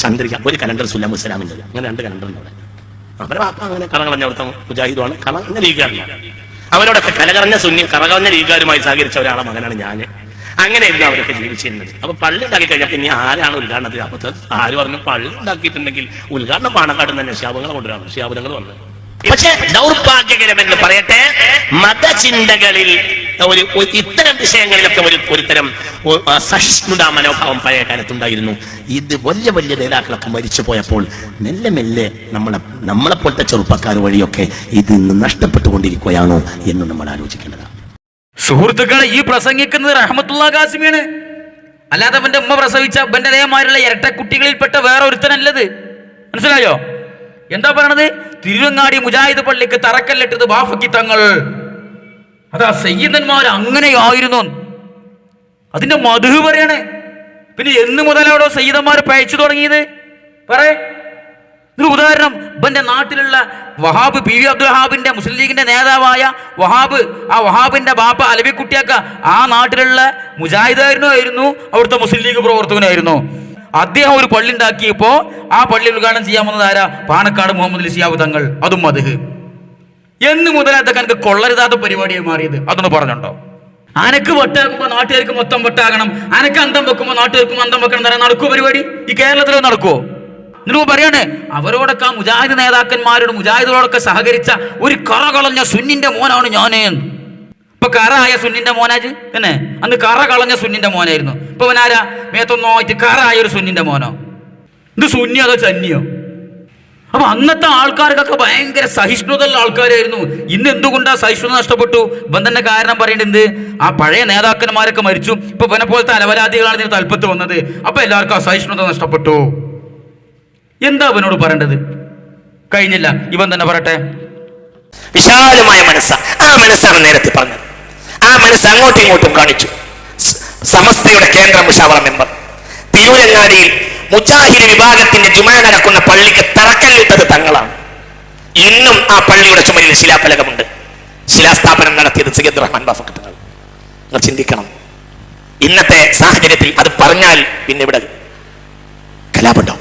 ചന്ദ്രിക, ഒരു കലണ്ടർ സുല്ലമുസ്ലാമിന്റെ. അങ്ങനെ രണ്ട് കലണ്ടർ ഉണ്ട് അവിടെ. അവരെ വാപ്പ അങ്ങനെ കറകളഞ്ഞ അവിടുത്തെ മുജാഹിദുമാണ്, കറങ്ങ ലീഗാറില്ല. അവരോടൊക്കെ കലകറഞ്ഞ സുന്നി കറകളഞ്ഞ ലീഗാരുമായി സഹകരിച്ച ഒരാളെ മകനാണ് ഞാൻ. അങ്ങനെയായിരുന്നു അവരൊക്കെ ജീവിച്ചിരുന്നത്. അപ്പൊ പള്ളി ഉണ്ടാക്കി കഴിഞ്ഞാൽ ഇനി ആരാണ് ഉദ്ഘാടനത്തിൽ? അപ്പൊ ആര് പറഞ്ഞു പള്ളി ഉണ്ടാക്കിയിട്ടുണ്ടെങ്കിൽ ഉദ്ഘാടനം പാണക്കാട് തന്നെ ശാപങ്ങൾ കൊണ്ടുവരാണ്, ശാപനങ്ങൾ വന്നത്. പക്ഷെ ദൗർഭാഗ്യകരമെന്ന് പറയട്ടെ, മതചിന്തകളിൽ ഇത്തരം വിഷയങ്ങളിലൊക്കെ ഒരുതരം സഹിഷ്ണുതാ മനോഭാവം പഴയ കാലത്തുണ്ടായിരുന്നു. ഇത് വലിയ വലിയ നേതാക്കളൊക്കെ മരിച്ചു പോയപ്പോൾ മെല്ലെ മെല്ലെ നമ്മളെപ്പോലത്തെ ചെറുപ്പക്കാർ വഴിയൊക്കെ ഇത് നഷ്ടപ്പെട്ടുകൊണ്ടിരിക്കുകയാണോ എന്ന് നമ്മൾ ആലോചിക്കേണ്ടതാണ്. സുഹൃത്തുക്കളെ, ഈ പ്രസംഗിക്കുന്നത് റഹ്മത്തുള്ള ഖാസിമിയാണ്, അല്ലാതെ അവന്റെ ഉമ്മ പ്രസവിച്ച അവന്റെ അതേമാരുള്ള ഇരട്ടക്കുട്ടികളിൽപ്പെട്ട വേറെ ഒരുത്തനല്ലത്. മനസ്സിലായോ? എന്താ പറയണത്? തിരുവങ്ങാടി മുജാഹിദ് പള്ളിക്ക് തറക്കല്ലിട്ടത് ബാഫക്കി തങ്ങൾ. അതാ സയ്യിദന്മാർ അങ്ങനെയായിരുന്നു, അതിന്റെ മധു പറയണേ. പിന്നെ എന്ന് മുതലാണോ സയ്യിദന്മാർ പയച്ചു തുടങ്ങിയത്? പറയേ. ഒരു ഉദാഹരണം, ഇവന്റെ നാട്ടിലുള്ള വഹാബ് പി വി അബ്ദുൽ വഹാബിന്റെ മുസ്ലിം ലീഗിന്റെ നേതാവായ വഹാബ്, ആ വഹാബിന്റെ ബാപ്പ അലവിക്കുട്ടിയാക്ക ആ നാട്ടിലുള്ള മുജാഹിദായിരുന്നു, അവിടുത്തെ മുസ്ലിം ലീഗ് പ്രവർത്തകനായിരുന്നു. അദ്ദേഹം ഒരു പള്ളി ഉണ്ടാക്കിയപ്പോ ആ പള്ളി ഉദ്ഘാടനം ചെയ്യാൻ വന്നത് ആരാ? പാണക്കാട് മുഹമ്മദ് അലി ശിഹാബ് തങ്ങൾ. അതും മദ്ഹ്. എന്ന് മുതലാത്തൊക്കെ എനിക്ക് കൊള്ളരുതാത്ത പരിപാടിയായി മാറിയത്? അതൊന്ന് പറഞ്ഞുണ്ടോ? അനക്ക് വെട്ടാക്കുമ്പോ നാട്ടുകാർക്ക് മൊത്തം വെട്ടാകണം, അനക്ക് അന്തം വെക്കുമ്പോ നാട്ടുകാർക്കും അന്തം വെക്കണം എന്ന് പറയാൻ നടക്കുമോ പരിപാടി? ഈ കേരളത്തിൽ നടക്കുമോ? എന്നിട്ട് പറയാണ് അവരോടൊക്കെ ആ മുജാഹിദ് നേതാക്കന്മാരോട് മുജാഹിദോടൊക്കെ സഹകരിച്ച ഒരു കറ കളഞ്ഞ സുന്നിന്റെ മോനാണ് ഞാനേ. ഇപ്പൊ കറ ആയ സുന്നിന്റെ മോനാജ് തന്നെ, അന്ന് കറ കളഞ്ഞ സുന്നിന്റെ മോനായിരുന്നു. ഇപ്പൊ അവനാരാ? മേത്തൊന്നായിട്ട് കറ ആയ ഒരു സുന്നിന്റെ മോനോ? ഇത് സുന്നിയോ അതോ ചന്നിയോ? അപ്പൊ അന്നത്തെ ആൾക്കാർക്കൊക്കെ ഭയങ്കര സഹിഷ്ണുതയുള്ള ആൾക്കാരായിരുന്നു. ഇന്ന് എന്തുകൊണ്ടാ സഹിഷ്ണുത നഷ്ടപ്പെട്ടു? ഇവൻ തന്നെ കാരണം പറയേണ്ടത്, ആ പഴയ നേതാക്കന്മാരൊക്കെ മരിച്ചു, ഇപ്പൊ ഇവനെ പോലത്തെ അലവലാദികളാണ് ഇതിന് തൽപ്പത്ത് വന്നത്. അപ്പൊ എല്ലാവർക്കും ആ സഹിഷ്ണുത നഷ്ടപ്പെട്ടു. എന്താ അവനോട് പറയേണ്ടത്? കഴിഞ്ഞില്ല, ഇവൻ തന്നെ പറയട്ടെ. വിശാലമായ മനസ്സാ, ആ മനസ്സാണ് നേരത്തെ പറഞ്ഞത്. ആ മനസ്സ് അങ്ങോട്ടും ഇങ്ങോട്ടും കാണിച്ചു. സമസ്തയുടെ കേന്ദ്ര മുശാവറ മെമ്പർ തിരൂരങ്ങാടിയിൽ മുജാഹിദ് വിഭാഗത്തിന്റെ ജുമാ നടക്കുന്ന പള്ളിക്ക് തറക്കല്ലിട്ടത് തങ്ങളാണ്. ഇന്നും ആ പള്ളിയുടെ ചുമരിൽ ശിലാഫലകമുണ്ട്. ശിലാസ്ഥാപനം നടത്തിയത് സയ്യിദ് റഹ്മാൻ ബാഫക്കി തങ്ങൾ. നിങ്ങൾ ചിന്തിക്കണം, ഇന്നത്തെ സാഹചര്യത്തിൽ അത് പറഞ്ഞാൽ പിന്നെ ഇവിടെ കലാപുണ്ടോ?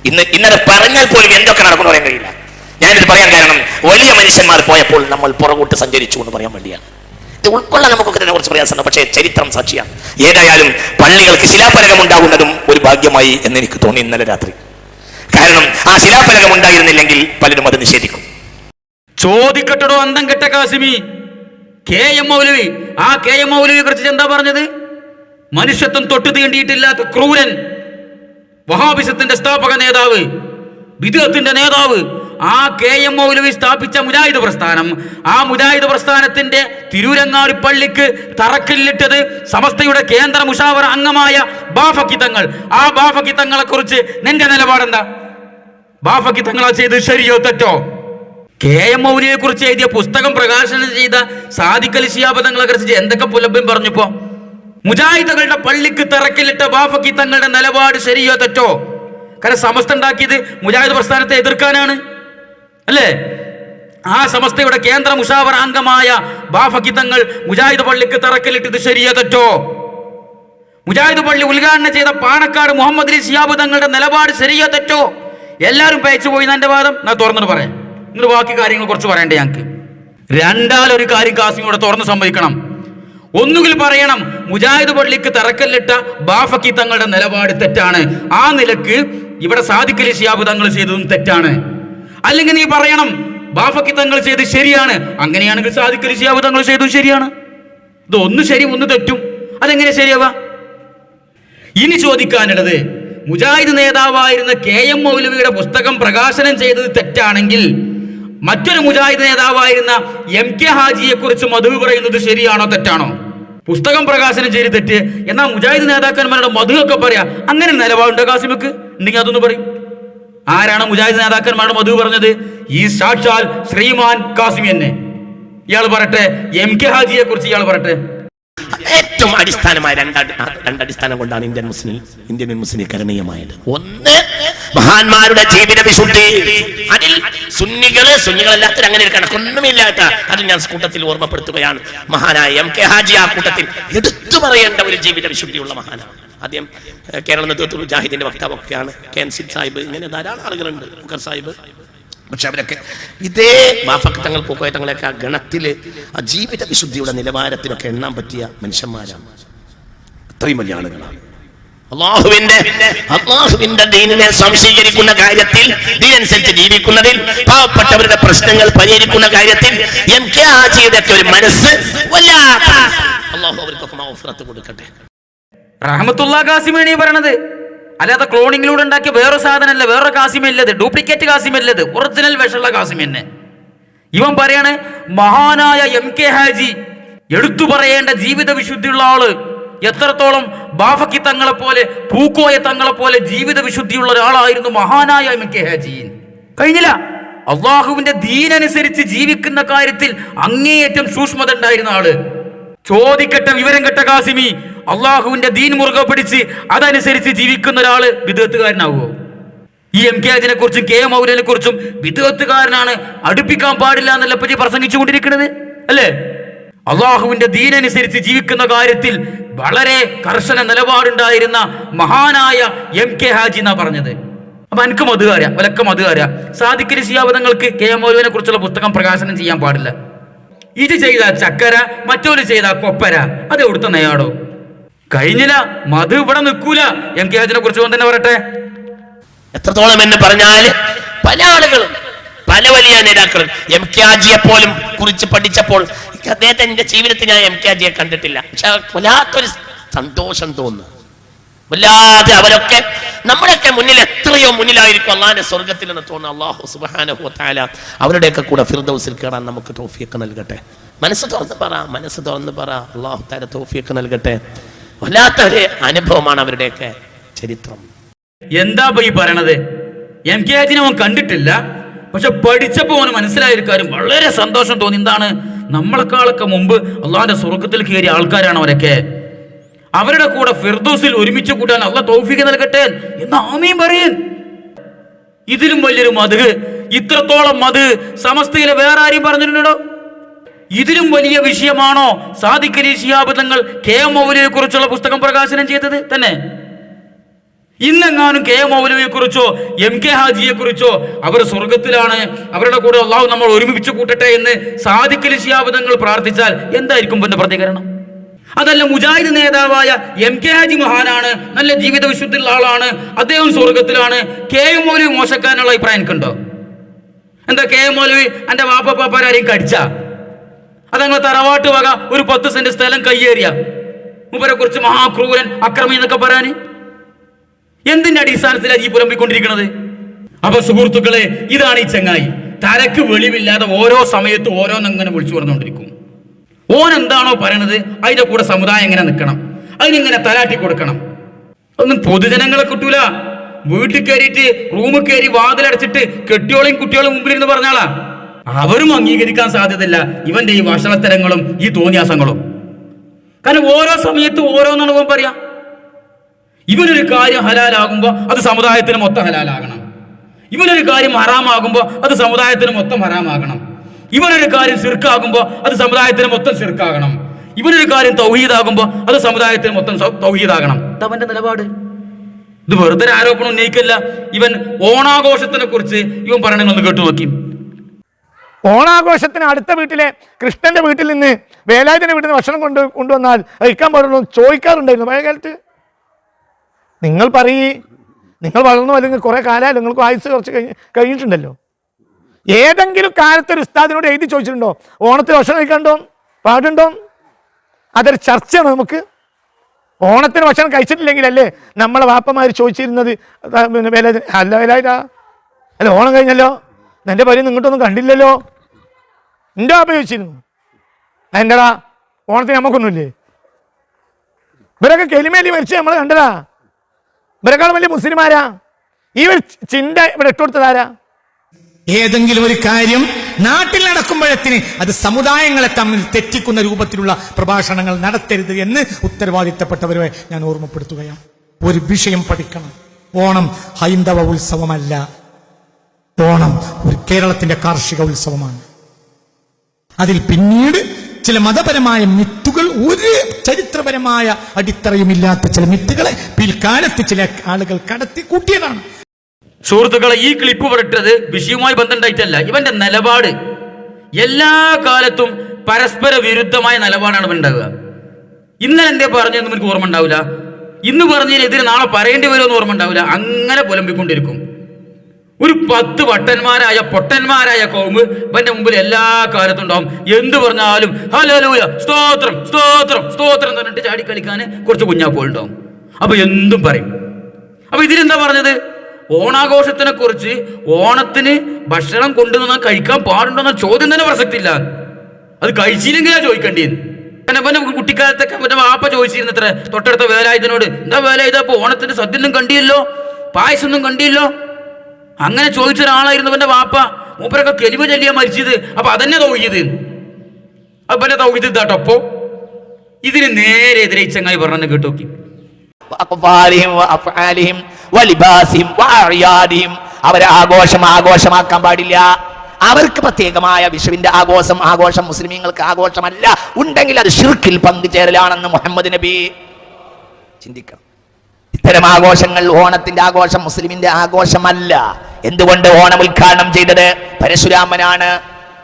ഇന്നത് പറഞ്ഞാൽ പോലും എന്തൊക്കെ നടക്കുന്നു പറയാൻ കഴിയില്ല. ഞാനിത് പറയാൻ കാരണം വലിയ മനുഷ്യന്മാർ പോയപ്പോൾ നമ്മൾ പുറകോട്ട് സഞ്ചരിച്ചു എന്ന് പറയാൻ വേണ്ടിയാണ്. ഇത് ഉൾക്കൊള്ളാൻ നമുക്കൊക്കെ തന്നെ കുറച്ച് പ്രയാസമുണ്ട്, പക്ഷേ ചരിത്രം സാക്ഷിയാണ്. ഏതായാലും പള്ളികൾക്ക് ശിലാഫലകം ഉണ്ടാകുന്നതും ഒരു ഭാഗ്യമായി എന്ന് എനിക്ക് തോന്നി ഇന്നലെ രാത്രി. കാരണം ആ ശിലാഫലകം ഉണ്ടായിരുന്നില്ലെങ്കിൽ പലരും അത് നിഷേധിക്കും. ചോദിക്കട്ടോ അന്തം കെട്ട കാസിമി, കെ എം മൗലവി. ആ കെ എം മൗലവിയെ കുറിച്ച് എന്താ പറഞ്ഞത്? മനുഷ്യത്വം തൊട്ടു തീണ്ടിയിട്ടില്ലാത്ത ക്രൂരൻ, വഹാബിസത്തിന്റെ സ്ഥാപക നേതാവ്, ബിദ്അത്തിന്റെ നേതാവ്. ആ കെ എം മൗലവി സ്ഥാപിച്ച മുജാഹിദ് പ്രസ്ഥാനം, ആ മുജാഹിദ് പ്രസ്ഥാനത്തിന്റെ തിരൂരങ്ങാടി പള്ളിക്ക് തറക്കല്ലിട്ടത് സമസ്തയുടെ കേന്ദ്ര മുശാവറ അംഗമായ ബാഫക്കി തങ്ങൾ. ആ ബാഫക്കി തങ്ങളെ കുറിച്ച് നിന്റെ നിലപാടെന്താ? ബാഫക്കി തങ്ങളെ ചെയ്ത് ശരിയോ തെറ്റോ? കെ എം മൗലവിയെ കുറിച്ച് എഴുതിയ പുസ്തകം പ്രകാശനം ചെയ്ത സാദിഖ് അലി ശിഹാബ് തങ്ങളെ കുറിച്ച് എന്തൊക്കെ പുലഭ്യം പറഞ്ഞപ്പോ? മുജാഹിദുകളുടെ പള്ളിക്ക് തറക്കല്ലിട്ട ബാഫക്കി തങ്ങളുടെ നിലപാട് ശരിയോ തെറ്റോ? കാരണം സമസ്ത ഉണ്ടാക്കിയത് മുജാഹിദ് പ്രസ്ഥാനത്തെ എതിർക്കാനാണ്, അല്ലേ? ആ സമസ്തയുടെ കേന്ദ്ര മുശാവറ അംഗമായ ബാഫക്കി തങ്ങൾ മുജാഹിദ് പള്ളിക്ക് തറക്കല്ലിട്ടത് ശരിയോ തെറ്റോ? മുജാഹിദ് പള്ളി ഉദ്ഘാടനം ചെയ്ത പാണക്കാട് മുഹമ്മദ് അലി ശിഹാബ് തങ്ങളുടെ നിലപാട് ശരിയോ തെറ്റോ? എല്ലാവരും പേച്ചു പോയി എന്റെ വാദം ഞാൻ തുറന്നിട്ട് പറയാം. നിങ്ങൾ ബാക്കി കാര്യങ്ങൾ കുറച്ച് പറയണ്ടേ ഞങ്ങൾക്ക്. രണ്ടാലൊരു കാര്യം കാസിമോടെ തുറന്ന് സമ്മതിക്കണം. ഒന്നുകിൽ പറയണം മുജാഹിദ് പള്ളിക്ക് തറക്കല്ലിട്ട ബാഫക്കി തങ്ങളുടെ നിലപാട് തെറ്റാണ്, ആ നിലക്ക് ഇവിടെ സാദിഖ് അലി ശിഹാബ് തങ്ങൾ ചെയ്തതും തെറ്റാണ്. അല്ലെങ്കിൽ നീ പറയണം ബാഫക്കി തങ്ങൾ ചെയ്ത് ശരിയാണ്, അങ്ങനെയാണെങ്കിൽ സാദിഖ് അലി ശിഹാബ് തങ്ങൾ ചെയ്തതും ശരിയാണ്. ഇത് ഒന്ന് ശരി ഒന്ന് തെറ്റും, അതെങ്ങനെ ശരിയാവാ? ഇനി ചോദിക്കാനുള്ളത്, മുജാഹിദ് നേതാവായിരുന്ന കെ എം മൗലവിയുടെ പുസ്തകം പ്രകാശനം ചെയ്തത് തെറ്റാണെങ്കിൽ മറ്റൊരു മുജാഹിദ് നേതാവായിരുന്ന എം കെ ഹാജിയെ കുറിച്ച് മധു പറയുന്നത് ശരിയാണോ തെറ്റാണോ? പുസ്തകം പ്രകാശനം ചെയ്ത് തെറ്റ്, എന്നാൽ മുജാഹിദ് നേതാക്കന്മാരുടെ മധു ഒക്കെ പറയാ. അങ്ങനെ നിലപാടുണ്ടോ കാസിമക്ക്? ഉണ്ടെങ്കിൽ അതൊന്ന് പറയും. ആരാണ് മുജാഹിദ് നേതാക്കന്മാരുടെ മധു പറഞ്ഞത്? ഈ സാക്ഷാൽ ശ്രീമാൻ കാസിമി തന്നെ. ഇയാൾ പറട്ടെ, എം കെ ഹാജിയെ കുറിച്ച് ഇയാൾ പറട്ടെ. ഏറ്റവും അടിസ്ഥാനമായ രണ്ടടിസ്ഥാനം കൊണ്ടാണ് ഇന്ത്യൻ മുസ്ലിം കരണീയമായത്. ഒന്ന്, മഹാന്മാരുടെ ജീവിത വിശുദ്ധി. അതിൽ സുന്നികളല്ലാത്ത അങ്ങനെ കണക്കൊന്നുമില്ലാത്ത അത് ഞാൻ കൂട്ടത്തിൽ ഓർമ്മപ്പെടുത്തുകയാണ്. മഹാനായ എം കെ ഹാജി ആ കൂട്ടത്തിൽ എടുത്തു പറയേണ്ട ഒരു ജീവിത വിശുദ്ധിയുള്ള മഹാനാണ്. ആദ്യം കേരള നേതൃത്വ മുജാഹിദിന്റെ വക്താവൊക്കെയാണ് കെ എൻ സിദ് സാഹിബ്, ഇങ്ങനെ ധാരാളം ആളുകളുണ്ട്, മുഖർ സാഹിബ്. പക്ഷെ അവരൊക്കെ ഇതേ ബാഫക്കി തങ്ങൾ പൂക്കോയത്തങ്ങളൊക്കെ ആ ഗണത്തില് ആ ജീവിത വിശുദ്ധിയുടെ നിലവാരത്തിലൊക്കെ എണ്ണാൻ പറ്റിയ മനുഷ്യന്മാരാണ്. അത്രയും വലിയ ആളുകളാണ്. അള്ളാഹുവിന്റെ ദീനിനെ സംശീകരിക്കുന്ന കാര്യത്തിൽ, ദീനനുസരിച്ച് ജീവിക്കുന്നതിൽ, പാവപ്പെട്ടവരുടെ പ്രശ്നങ്ങൾ പരിഹരിക്കുന്ന കാര്യത്തിൽ MK ഹാജിയുടെ ഒക്കെ ഒരു മനസ്സ് വല്ലാത്ത, അള്ളാഹു അവർക്കൊക്കെ മഗ്ഫിറത്ത് കൊടുക്കട്ടെ. റഹ്മത്തുള്ളാ കാസിമാണ് ഈ പറയണത്, അല്ലാതെ ക്ലോണിങ്ങിലൂടെ ഉണ്ടാക്കിയ വേറെ സാധനമല്ല, വേറെ കാസിമല്ലത്, ഡ്യൂപ്ലിക്കേറ്റ് കാസിമല്ലത്, ഒറിജിനൽ വിഷമുള്ള കാസിം തന്നെ. ഇവൻ പറയാണ് മഹാനായ MK ഹാജി, എടുത്തു പറയേണ്ട ജീവിത വിശുദ്ധിയുള്ള ആള്, എത്രത്തോളം ബാഫക്കി തങ്ങളെ പോലെ, പൂക്കോയ തങ്ങളെ പോലെ ജീവിത വിശുദ്ധിയുള്ള ഒരാളായിരുന്നു മഹാനായ MK ഹാജി. കഴിഞ്ഞില്ല, അള്ളാഹുവിന്റെ ദീനനുസരിച്ച് ജീവിക്കുന്ന കാര്യത്തിൽ അങ്ങേയറ്റം സൂക്ഷ്മത ഉണ്ടായിരുന്ന ആള്. ചോദിക്കട്ടെ വിവരം കെട്ട കാസിമി, അള്ളാഹുവിന്റെ ദീൻ മുറുകെ പിടിച്ച് അതനുസരിച്ച് ജീവിക്കുന്ന ഒരാള് ബിദ്അത്തുകാരനാവുമോ? ഈ MK ഹാജിനെ കുറിച്ചും KM മൗലവിനെ കുറിച്ചും ബിദ്അത്തുകാരനാണ്, അടുപ്പിക്കാൻ പാടില്ല എന്നല്ല പറ്റി പ്രസംഗിച്ചു കൊണ്ടിരിക്കുന്നത് അല്ലേ? അള്ളാഹുവിന്റെ ദീനനുസരിച്ച് ജീവിക്കുന്ന കാര്യത്തിൽ വളരെ കർശന നിലപാടുണ്ടായിരുന്ന മഹാനായ MK ഹാജി എന്നാ പറഞ്ഞത്. അപ്പൊ എനിക്ക് മധുകാര ഒലക്ക മധുകാര സാദിഖലി ശിഹാബ് തങ്ങൾക്ക് KM മൗലവിനെ കുറിച്ചുള്ള പുസ്തകം പ്രകാശനം ചെയ്യാൻ പാടില്ല. ഇത് ചെയ്ത ചക്കര, മറ്റൊരു ചെയ്ത കൊപ്പര, അത് എവിടുത്തെ നെയ്യാടോ? കഴിഞ്ഞില്ല, മധു ഇവിടെ നിൽക്കൂല. MK ഹാജിനെ കുറിച്ച് തന്നെ പറയട്ടെ. എത്രത്തോളം എന്ന് പറഞ്ഞാൽ പല ആളുകളും, പല വലിയ നേതാക്കളും MK ഹാജിയെ പോലും കുറിച്ച് പഠിച്ചപ്പോൾ അദ്ദേഹത്തെ എന്റെ ജീവിതത്തിൽ ഞാൻ MK ഹാജിയെ കണ്ടിട്ടില്ല. പക്ഷെ വല്ലാത്തൊരു സന്തോഷം തോന്നുന്നു. വല്ലാതെ അവരൊക്കെ നമ്മളൊക്കെ മുന്നിൽ എത്രയോ മുന്നിലായിരിക്കും അള്ളാഹിന്റെ സ്വർഗത്തിൽ എന്ന് തോന്നുന്നു. അല്ലാഹു സുബ്ഹാനഹു വ തആല അവരുടെയൊക്കെ കൂടെ ഫിർദൗസിൽ കയറാൻ നമുക്ക് തൗഫീഖ് നൽകട്ടെ. മനസ്സ് തുറന്ന് പറ, അല്ലാഹു തആല തൗഫീഖ് നൽകട്ടെ. വല്ലാത്തൊരു അനുഭവമാണ് അവരുടെയൊക്കെ ചരിത്രം. എന്താ ഈ പറയണത്? MK ഹാജിനെ അവൻ കണ്ടിട്ടില്ല, പക്ഷെ പഠിച്ചപ്പോ അവന് മനസ്സിലായ ഒരു കാര്യം വളരെ സന്തോഷം തോന്നി. എന്താണ്? നമ്മളെക്കാളൊക്കെ മുമ്പ് അള്ളാഹിന്റെ സ്വർഗത്തിൽ കയറിയ ആൾക്കാരാണ് അവരൊക്കെ. അവരുടെ കൂടെ ഫിർദൗസിൽ ഒരുമിച്ച് കൂട്ടാൻ അള്ളാഹ് തൗഫീഖ് നൽകട്ടെ എന്ന് ആമീൻ പറയും. ഇതിലും വലിയൊരു മദ്ഹ്, ഇത്രത്തോളം മദ്ഹ് സമസ്തയിലെ വേറെ ആരെയും പറഞ്ഞിട്ടുണ്ടോ? ഇതിലും വലിയ വിഷയമാണോ സാദിഖലി ശിഹാബ് തങ്ങൾ KM മൗലവിയെ കുറിച്ചുള്ള പുസ്തകം പ്രകാശനം ചെയ്തത് തന്നെ? ഇന്നെങ്ങാനും KM മൗലവിയെ കുറിച്ചോ MK ഹാജിയെ കുറിച്ചോ അവർ സ്വർഗത്തിലാണ്, അവരുടെ കൂടെ അള്ളാഹു നമ്മൾ ഒരുമിച്ച് കൂട്ടട്ടെ എന്ന് സാദിഖലി ശിഹാബ് തങ്ങൾ പ്രാർത്ഥിച്ചാൽ എന്തായിരിക്കും പിന്നെ പ്രതികരണം? അതല്ല, മുജാഹിദ് നേതാവായ MK ഹാജി മഹാനാണ്, നല്ല ജീവിത വിശുദ്ധിയുള്ള ആളാണ്, അദ്ദേഹം സ്വർഗത്തിലാണ്, KM മൗലവി മോശക്കാരനുള്ള അഭിപ്രായം എനിക്കുണ്ടോ? എന്താ KM മൗലവി എന്റെ വാപ്പാപ്പാരാരെയും കടിച്ച? അതങ്ങൾ തറവാട്ട് വക ഒരു 10 സെന്റ് സ്ഥലം കയ്യേറിയ മൂപ്പരെ കുറിച്ച് മഹാക്രൂരൻ, അക്രമി എന്നൊക്കെ പറയാന് എന്തിന്റെ അടിസ്ഥാനത്തിലാണ് ഈ പുലമ്പിക്കൊണ്ടിരിക്കുന്നത്? അപ്പൊ സുഹൃത്തുക്കളെ, ഇതാണ് ഈ ചങ്ങായി. തലക്ക് വെളിവില്ലാതെ ഓരോ സമയത്തും ഓരോന്നങ്ങനെ വിളിച്ചു പറഞ്ഞുകൊണ്ടിരിക്കും. ഓൻ എന്താണോ പറയണത് അതിന്റെ കൂടെ സമുദായം എങ്ങനെ നിൽക്കണം, അതിനിങ്ങനെ തലാട്ടി കൊടുക്കണം. ഒന്നും പൊതുജനങ്ങളെ കിട്ടൂല. വീട്ടിൽ കയറിയിട്ട് റൂമിൽ കയറി വാതിലടച്ചിട്ട് കെട്ടിയോളെയും കുട്ടിയോളും മുമ്പിലിരുന്ന് പറഞ്ഞാളാ, അവരും അംഗീകരിക്കാൻ സാധ്യതയില്ല ഇവന്റെ ഈ വഷളത്തരങ്ങളും ഈ തോന്നിയാസങ്ങളും. കാരണം ഓരോ സമയത്തും ഓരോന്നാണ് ഓൻ പറയാ. ഇവനൊരു കാര്യം ഹലാലാകുമ്പോ അത് സമുദായത്തിന് മൊത്തം ഹലാലാകണം, ഇവനൊരു കാര്യം ഹറാമാകുമ്പോ അത് സമുദായത്തിന് മൊത്തം ഹറാമാകണം, ഇവനൊരു കാര്യം ശിർക്കാകുമ്പോ അത് സമുദായത്തിന് മൊത്തം ശിർക്കാകണം, ഇവനൊരു കാര്യം തൗഹീദാകുമ്പോ അത് സമുദായത്തിന് മൊത്തം തൗഹീദാകണം. ഇതവന്റെ നിലപാട്. ഇത് വെറുതെ ആരോപണം ഉന്നയിക്കല്ല. ഇവൻ ഓണാഘോഷത്തിനെ കുറിച്ച് ഇവൻ പറയണമെന്ന് കേട്ടു നോക്കി. ഓണാഘോഷത്തിന് അടുത്ത വീട്ടിലെ കൃഷ്ണന്റെ വീട്ടിൽ നിന്ന് വേലായുധന്റെ വീട്ടിൽ നിന്ന് ഭക്ഷണം കൊണ്ടുവന്നാൽ കഴിക്കാൻ പാടുള്ളൂ ചോദിക്കാറുണ്ടായിരുന്നു പഴയ കാലത്ത്. നിങ്ങൾ നിങ്ങൾ വളർന്നു അല്ലെങ്കിൽ കുറെ കാലമായാലും നിങ്ങൾക്ക് ആയുസ് കുറച്ച് കഴിഞ്ഞിട്ടുണ്ടല്ലോ. ഏതെങ്കിലും കാലത്ത് ഒരു ഉസ്താദിനോട് എഴുതി ചോദിച്ചിട്ടുണ്ടോ ഓണത്തിന് ഭക്ഷണം കഴിക്കാണ്ടോ പാടുണ്ടോ? അതൊരു ചർച്ചയാണ് നമുക്ക്. ഓണത്തിന് ഭക്ഷണം കഴിച്ചിട്ടില്ലെങ്കിലല്ലേ നമ്മളെ വാപ്പമാർ ചോദിച്ചിരുന്നത്. പിന്നെ വേലായുധ അല്ല ഓണം കഴിഞ്ഞല്ലോ, എൻ്റെ പരി നിങ്ങോട്ടൊന്നും കണ്ടില്ലല്ലോ. എൻ്റെ വാപ്പ ചോദിച്ചിരുന്നു. എന്റെടാ ഓണത്തിന് നമുക്കൊന്നുമില്ലേ? ഇവരൊക്കെ കെലിമേലി മരിച്ച് നമ്മൾ കണ്ടതാ. ഇവരെക്കാളും വലിയ മുസ്ലിമാരാ. ഈ ഒരു ചിന്ത ഇവിടെ ഇട്ടുകൊടുത്തതാരാ? ഏതെങ്കിലും ഒരു കാര്യം നാട്ടിൽ നടക്കുമ്പോഴത്തിന് അത് സമുദായങ്ങളെ തമ്മിൽ തെറ്റിക്കുന്ന രൂപത്തിലുള്ള പ്രഭാഷണങ്ങൾ നടത്തരുത് എന്ന് ഉത്തരവാദിത്തപ്പെട്ടവരെ ഞാൻ ഓർമ്മപ്പെടുത്തുകയാണ്. ഒരു വിഷയം പഠിക്കണം. ഓണം ഹൈന്ദവ ഉത്സവമല്ല. ഓണം ഒരു കേരളത്തിന്റെ കാർഷിക ഉത്സവമാണ്. അതിൽ പിന്നീട് ചില മതപരമായ മിത്തുകൾ, ഒരു ചരിത്രപരമായ അടിത്തറയുമില്ലാത്ത ചില മിത്തുകളെ പിൽക്കാലത്ത് ചില ആളുകൾ കടത്തി കൂട്ടിയതാണ്. സുഹൃത്തുക്കളെ, ഈ ക്ലിപ്പ് വിട്ടത് വിഷയവുമായി ബന്ധമുണ്ടായിട്ടല്ല. ഇവന്റെ നിലപാട് എല്ലാ കാലത്തും പരസ്പര വിരുദ്ധമായ നിലപാടാണ് ഇവൻ ഉണ്ടാവുക. ഇന്നലെ എന്തേ പറഞ്ഞതെന്ന് എനിക്ക് ഓർമ്മ ഉണ്ടാവില്ല, ഇന്ന് പറഞ്ഞതിനെതിരെ നാളെ പറയേണ്ടി വരുമെന്ന് ഓർമ്മ ഉണ്ടാവില്ല. അങ്ങനെ പുലമ്പിക്കൊണ്ടിരിക്കും. ഒരു 10 വട്ടന്മാരായ പൊട്ടന്മാരായ കൗമ് ഇവന്റെ മുമ്പിൽ എല്ലാ കാലത്തും ഉണ്ടാവും. എന്ത് പറഞ്ഞാലും ഹല്ലേലൂയ, സ്തോത്രം സ്തോത്രം സ്തോത്രം എന്ന് പറഞ്ഞിട്ട് ചാടിക്കളിക്കാൻ കുറച്ച് കുഞ്ഞാപ്പോളുണ്ടാവും. അപ്പൊ എന്തും പറയും. അപ്പൊ ഇതിലെന്താ പറഞ്ഞത്? ഓണാഘോഷത്തിനെ കുറിച്ച്, ഓണത്തിന് ഭക്ഷണം കൊണ്ടുവന്നാൽ കഴിക്കാൻ പാടുണ്ടോ എന്ന ചോദ്യം തന്നെ പ്രസക്തിയില്ല. അത് കഴിച്ചില്ലെങ്കിലാ ചോദിക്കേണ്ടിയെന്ന്. കുട്ടിക്കാലത്തൊക്കെ മറ്റേ വാപ്പ ചോദിച്ചിരുന്നത്ര തൊട്ടടുത്ത വേലായുധനോട്, എന്താ വേലായുധ അപ്പൊ ഓണത്തിന്റെ സദ്യയൊന്നും കണ്ടിയല്ലോ, പായസമൊന്നും കണ്ടിയല്ലോ. അങ്ങനെ ചോദിച്ച ഒരാളായിരുന്നു എന്റെ വാപ്പ. മൂപ്പരൊക്കെ കെലിമ ചൊല്ലിയാ മരിച്ചത്. അപ്പൊ അതന്നെ തൗഹീദ്. അപ്പൊ എന്നെ തൗഹീദ് ഇതാട്ടോ. അപ്പോ ഇതിന് നേരെ എതിരെ ചങ്ങായി പറഞ്ഞു കേട്ടു നോക്കി. അവരെ ആഘോഷമാക്കാൻ പാടില്ല. അവർക്ക് പ്രത്യേകമായ വിഷുവിന്റെ ആഘോഷം മുസ്ലിമീങ്ങൾക്ക് ആഘോഷമല്ല. ഉണ്ടെങ്കിൽ അത് ശിർക്കിൽ പങ്കുചേരലാണെന്ന് മുഹമ്മദ് നബി. ചിന്തിക്കണം. ഇത്തരം ആഘോഷങ്ങൾ, ഓണത്തിന്റെ ആഘോഷം മുസ്ലിമിന്റെ ആഘോഷമല്ല. എന്തുകൊണ്ട്? ഓണം ഉദ്ഘാടനം ചെയ്തത് പരശുരാമനാണ്.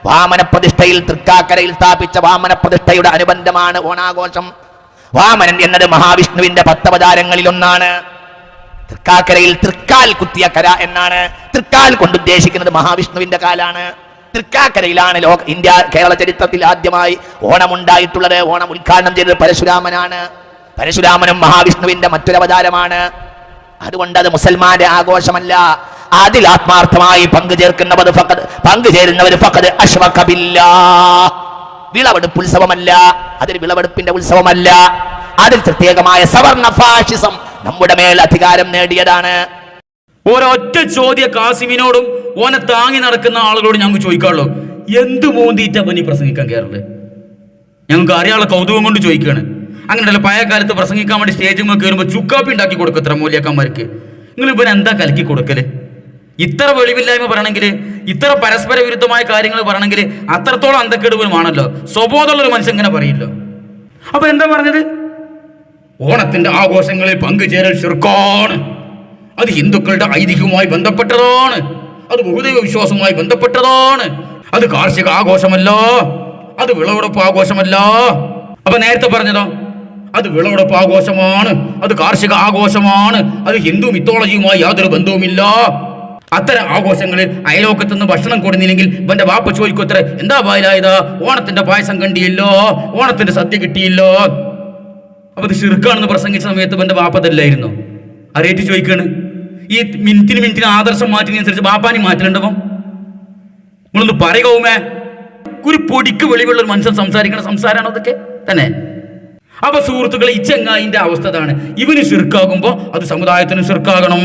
വാമന പ്രതിഷ്ഠയിൽ, തൃക്കാക്കരയിൽ സ്ഥാപിച്ച വാമന പ്രതിഷ്ഠയുടെ അനുബന്ധമാണ് ഓണാഘോഷം. വാമനൻ എന്നത് മഹാവിഷ്ണുവിന്റെ 10 അവതാരങ്ങളിൽ ഒന്നാണ്. തൃക്കാക്കരയിൽ തൃക്കാൽ കുത്തിയ കര എന്നാണ്. തൃക്കാൽ കൊണ്ട് ഉദ്ദേശിക്കുന്നത് മഹാവിഷ്ണുവിന്റെ കാലാണ്. തൃക്കാക്കരയിലാണ് കേരള ചരിത്രത്തിൽ ആദ്യമായി ഓണമുണ്ടായിട്ടുള്ളത്. ഓണം ഉദ്ഘാടനം ചെയ്തത് പരശുരാമനാണ്. പരശുരാമനും മഹാവിഷ്ണുവിന്റെ മറ്റൊരു അവതാരമാണ്. അതുകൊണ്ട് അത് മുസൽമാന്റെ ആഘോഷമല്ല. അതിൽ ആത്മാർത്ഥമായി പങ്കുചേരുന്നവർ ഫഖദ് അശ്റക ബില്ലാഹ്. വിളവെടുപ്പ് ഉത്സവമല്ല, അതൊരു വിളവെടുപ്പിന്റെ ഉത്സവമല്ല. അതിൽ പ്രത്യേകമായ സവർണ ഫാഷിസം നമ്മുടെ മേൽ അധികാരം നേടിയതാണ്. ഒരൊറ്റ ചോദ്യ കാസിമിനോടും ഓനെ താങ്ങി നടക്കുന്ന ആളുകളോട് ഞങ്ങൾക്ക് ചോദിക്കാനുള്ളൂ, എന്ത് മൂന്തിയിട്ടാ പനി പ്രസംഗിക്കാൻ കയറല്? ഞങ്ങൾക്ക് അറിയാനുള്ള കൗതുകം കൊണ്ട് ചോദിക്കുകയാണ്. അങ്ങനെയല്ല, പഴയ കാലത്ത് പ്രസംഗിക്കാൻ വേണ്ടി സ്റ്റേജിൽ കയറുമ്പോൾ ചുക്കാപ്പി ഉണ്ടാക്കി കൊടുക്കത്ര മൂല്യക്കാന്മാർക്ക്. നിങ്ങൾ ഇവൻ എന്താ കലക്കി കൊടുക്കല്? ഇത്ര വെളിവില്ലായ്മ പറയണമെങ്കിൽ, ഇത്ര പരസ്പര വിരുദ്ധമായ കാര്യങ്ങൾ പറയണമെങ്കിൽ അത്രത്തോളം അന്തക്കെടുവുമാണല്ലോ. സ്വബോധമുള്ളൊരു മനുഷ്യൻ ഇങ്ങനെ പറയില്ലോ. അപ്പൊ എന്താ പറഞ്ഞത്? ഓണത്തിന്റെ ആഘോഷങ്ങളിൽ പങ്കുചേരൽ ശിർക്കാണ്. അത് ഹിന്ദുക്കളുടെ ഐതിഹ്യവുമായി ബന്ധപ്പെട്ടതാണ്. അത് ബഹുദൈവ വിശ്വാസവുമായി ബന്ധപ്പെട്ടതാണ്. അത് കാർഷിക ആഘോഷമല്ല, അത് വിളവെടുപ്പ് ആഘോഷമല്ല. അപ്പൊ നേരത്തെ പറഞ്ഞതോ, അത് വിളവെടുപ്പ് ആഘോഷമാണ്, അത് കാർഷിക ആഘോഷമാണ്, അത് ഹിന്ദു മിത്തോളജിയുമായി യാതൊരു ബന്ധവുമില്ല. അത്തരം ആഘോഷങ്ങളിൽ അയലോക്കത്തുനിന്ന് ഭക്ഷണം കൊടുന്നില്ലെങ്കിൽ ഇവന്റെ വാപ്പ ചോദിക്കത്ര, എന്താ പായലായതാ, ഓണത്തിന്റെ പായസം കണ്ടിയല്ലോ, ഓണത്തിന്റെ സദ്യ കിട്ടിയില്ലോ. അപ്പൊ ഇത് ശിർക്കാണെന്ന് പ്രസംഗിച്ച സമയത്ത് ഇവന്റെ വാപ്പതല്ലായിരുന്നു. അറിയേറ്റ് ചോദിക്കാണ്. ഈ മിനിറ്റിന് ആദർശം മാറ്റിനനുസരിച്ച് ബാപ്പാനി മാറ്റലുണ്ടോ? നിങ്ങളൊന്ന് പറയുമേ. ഒരു പൊടിക്ക് വെളിവുള്ള ഒരു മനുഷ്യൻ സംസാരിക്കുന്ന സംസാരമാണോ അതൊക്കെ തന്നെ? അപ്പൊ സുഹൃത്തുക്കളെ, ഈ ചെങ്ങായിന്റെ അവസ്ഥ അതാണ്. ഇവന് ശിർക്കാകുമ്പോ അത് സമുദായത്തിന് ശിർക്കാകണം.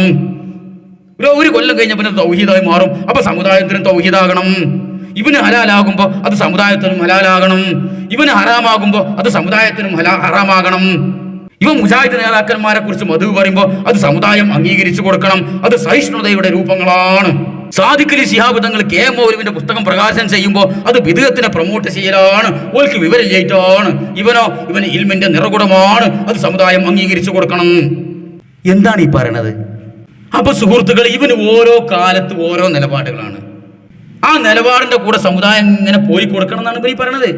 ഒരു കൊല്ലം കഴിഞ്ഞ പിന്നെ തൗഹീദായി മാറും. അപ്പൊ സമുദായത്തിനും തൗഹീദാകണം. ഇവന് ഹലാലാകുമ്പോ അത് സമുദായത്തിനും ഹലാലാകണം. ഇവന് ഹറാമാകുമ്പോ അത് സമുദായത്തിനും ഹറാമാകണം. ഇവ മുജാഹിദ് നേതാക്കന്മാരെ കുറിച്ച് മധു പറയുമ്പോ അത് സമുദായം അംഗീകരിച്ചു കൊടുക്കണം. അത് സഹിഷ്ണുതയുടെ രൂപങ്ങളാണ്. സാദിഖ് അലി ശിഹാബ് തങ്ങൾ കെ എം മൗലവിന്റെ പുസ്തകം പ്രകാശനം ചെയ്യുമ്പോൾ അത് ബിദ്അത്തിനെ പ്രൊമോട്ട് ചെയ്യലാണ്. ഓൽക്ക് വിവരല്ലേറ്റാണ്. ഇവന് ഇൽമിന്റെ നിറകുടമാണ്. അത് സമുദായം അംഗീകരിച്ചു കൊടുക്കണം. എന്താണ് ഈ പറയണത്? അപ്പൊ സുഹൃത്തുക്കൾ, ഇവന് ഓരോ കാലത്ത് ഓരോ നിലപാടുകളാണ്. ആ നിലപാടിന്റെ കൂടെ സമുദായം ഇങ്ങനെ പോയി കൊടുക്കണം എന്നാണ് ഇവർ ഈ പറയണത്.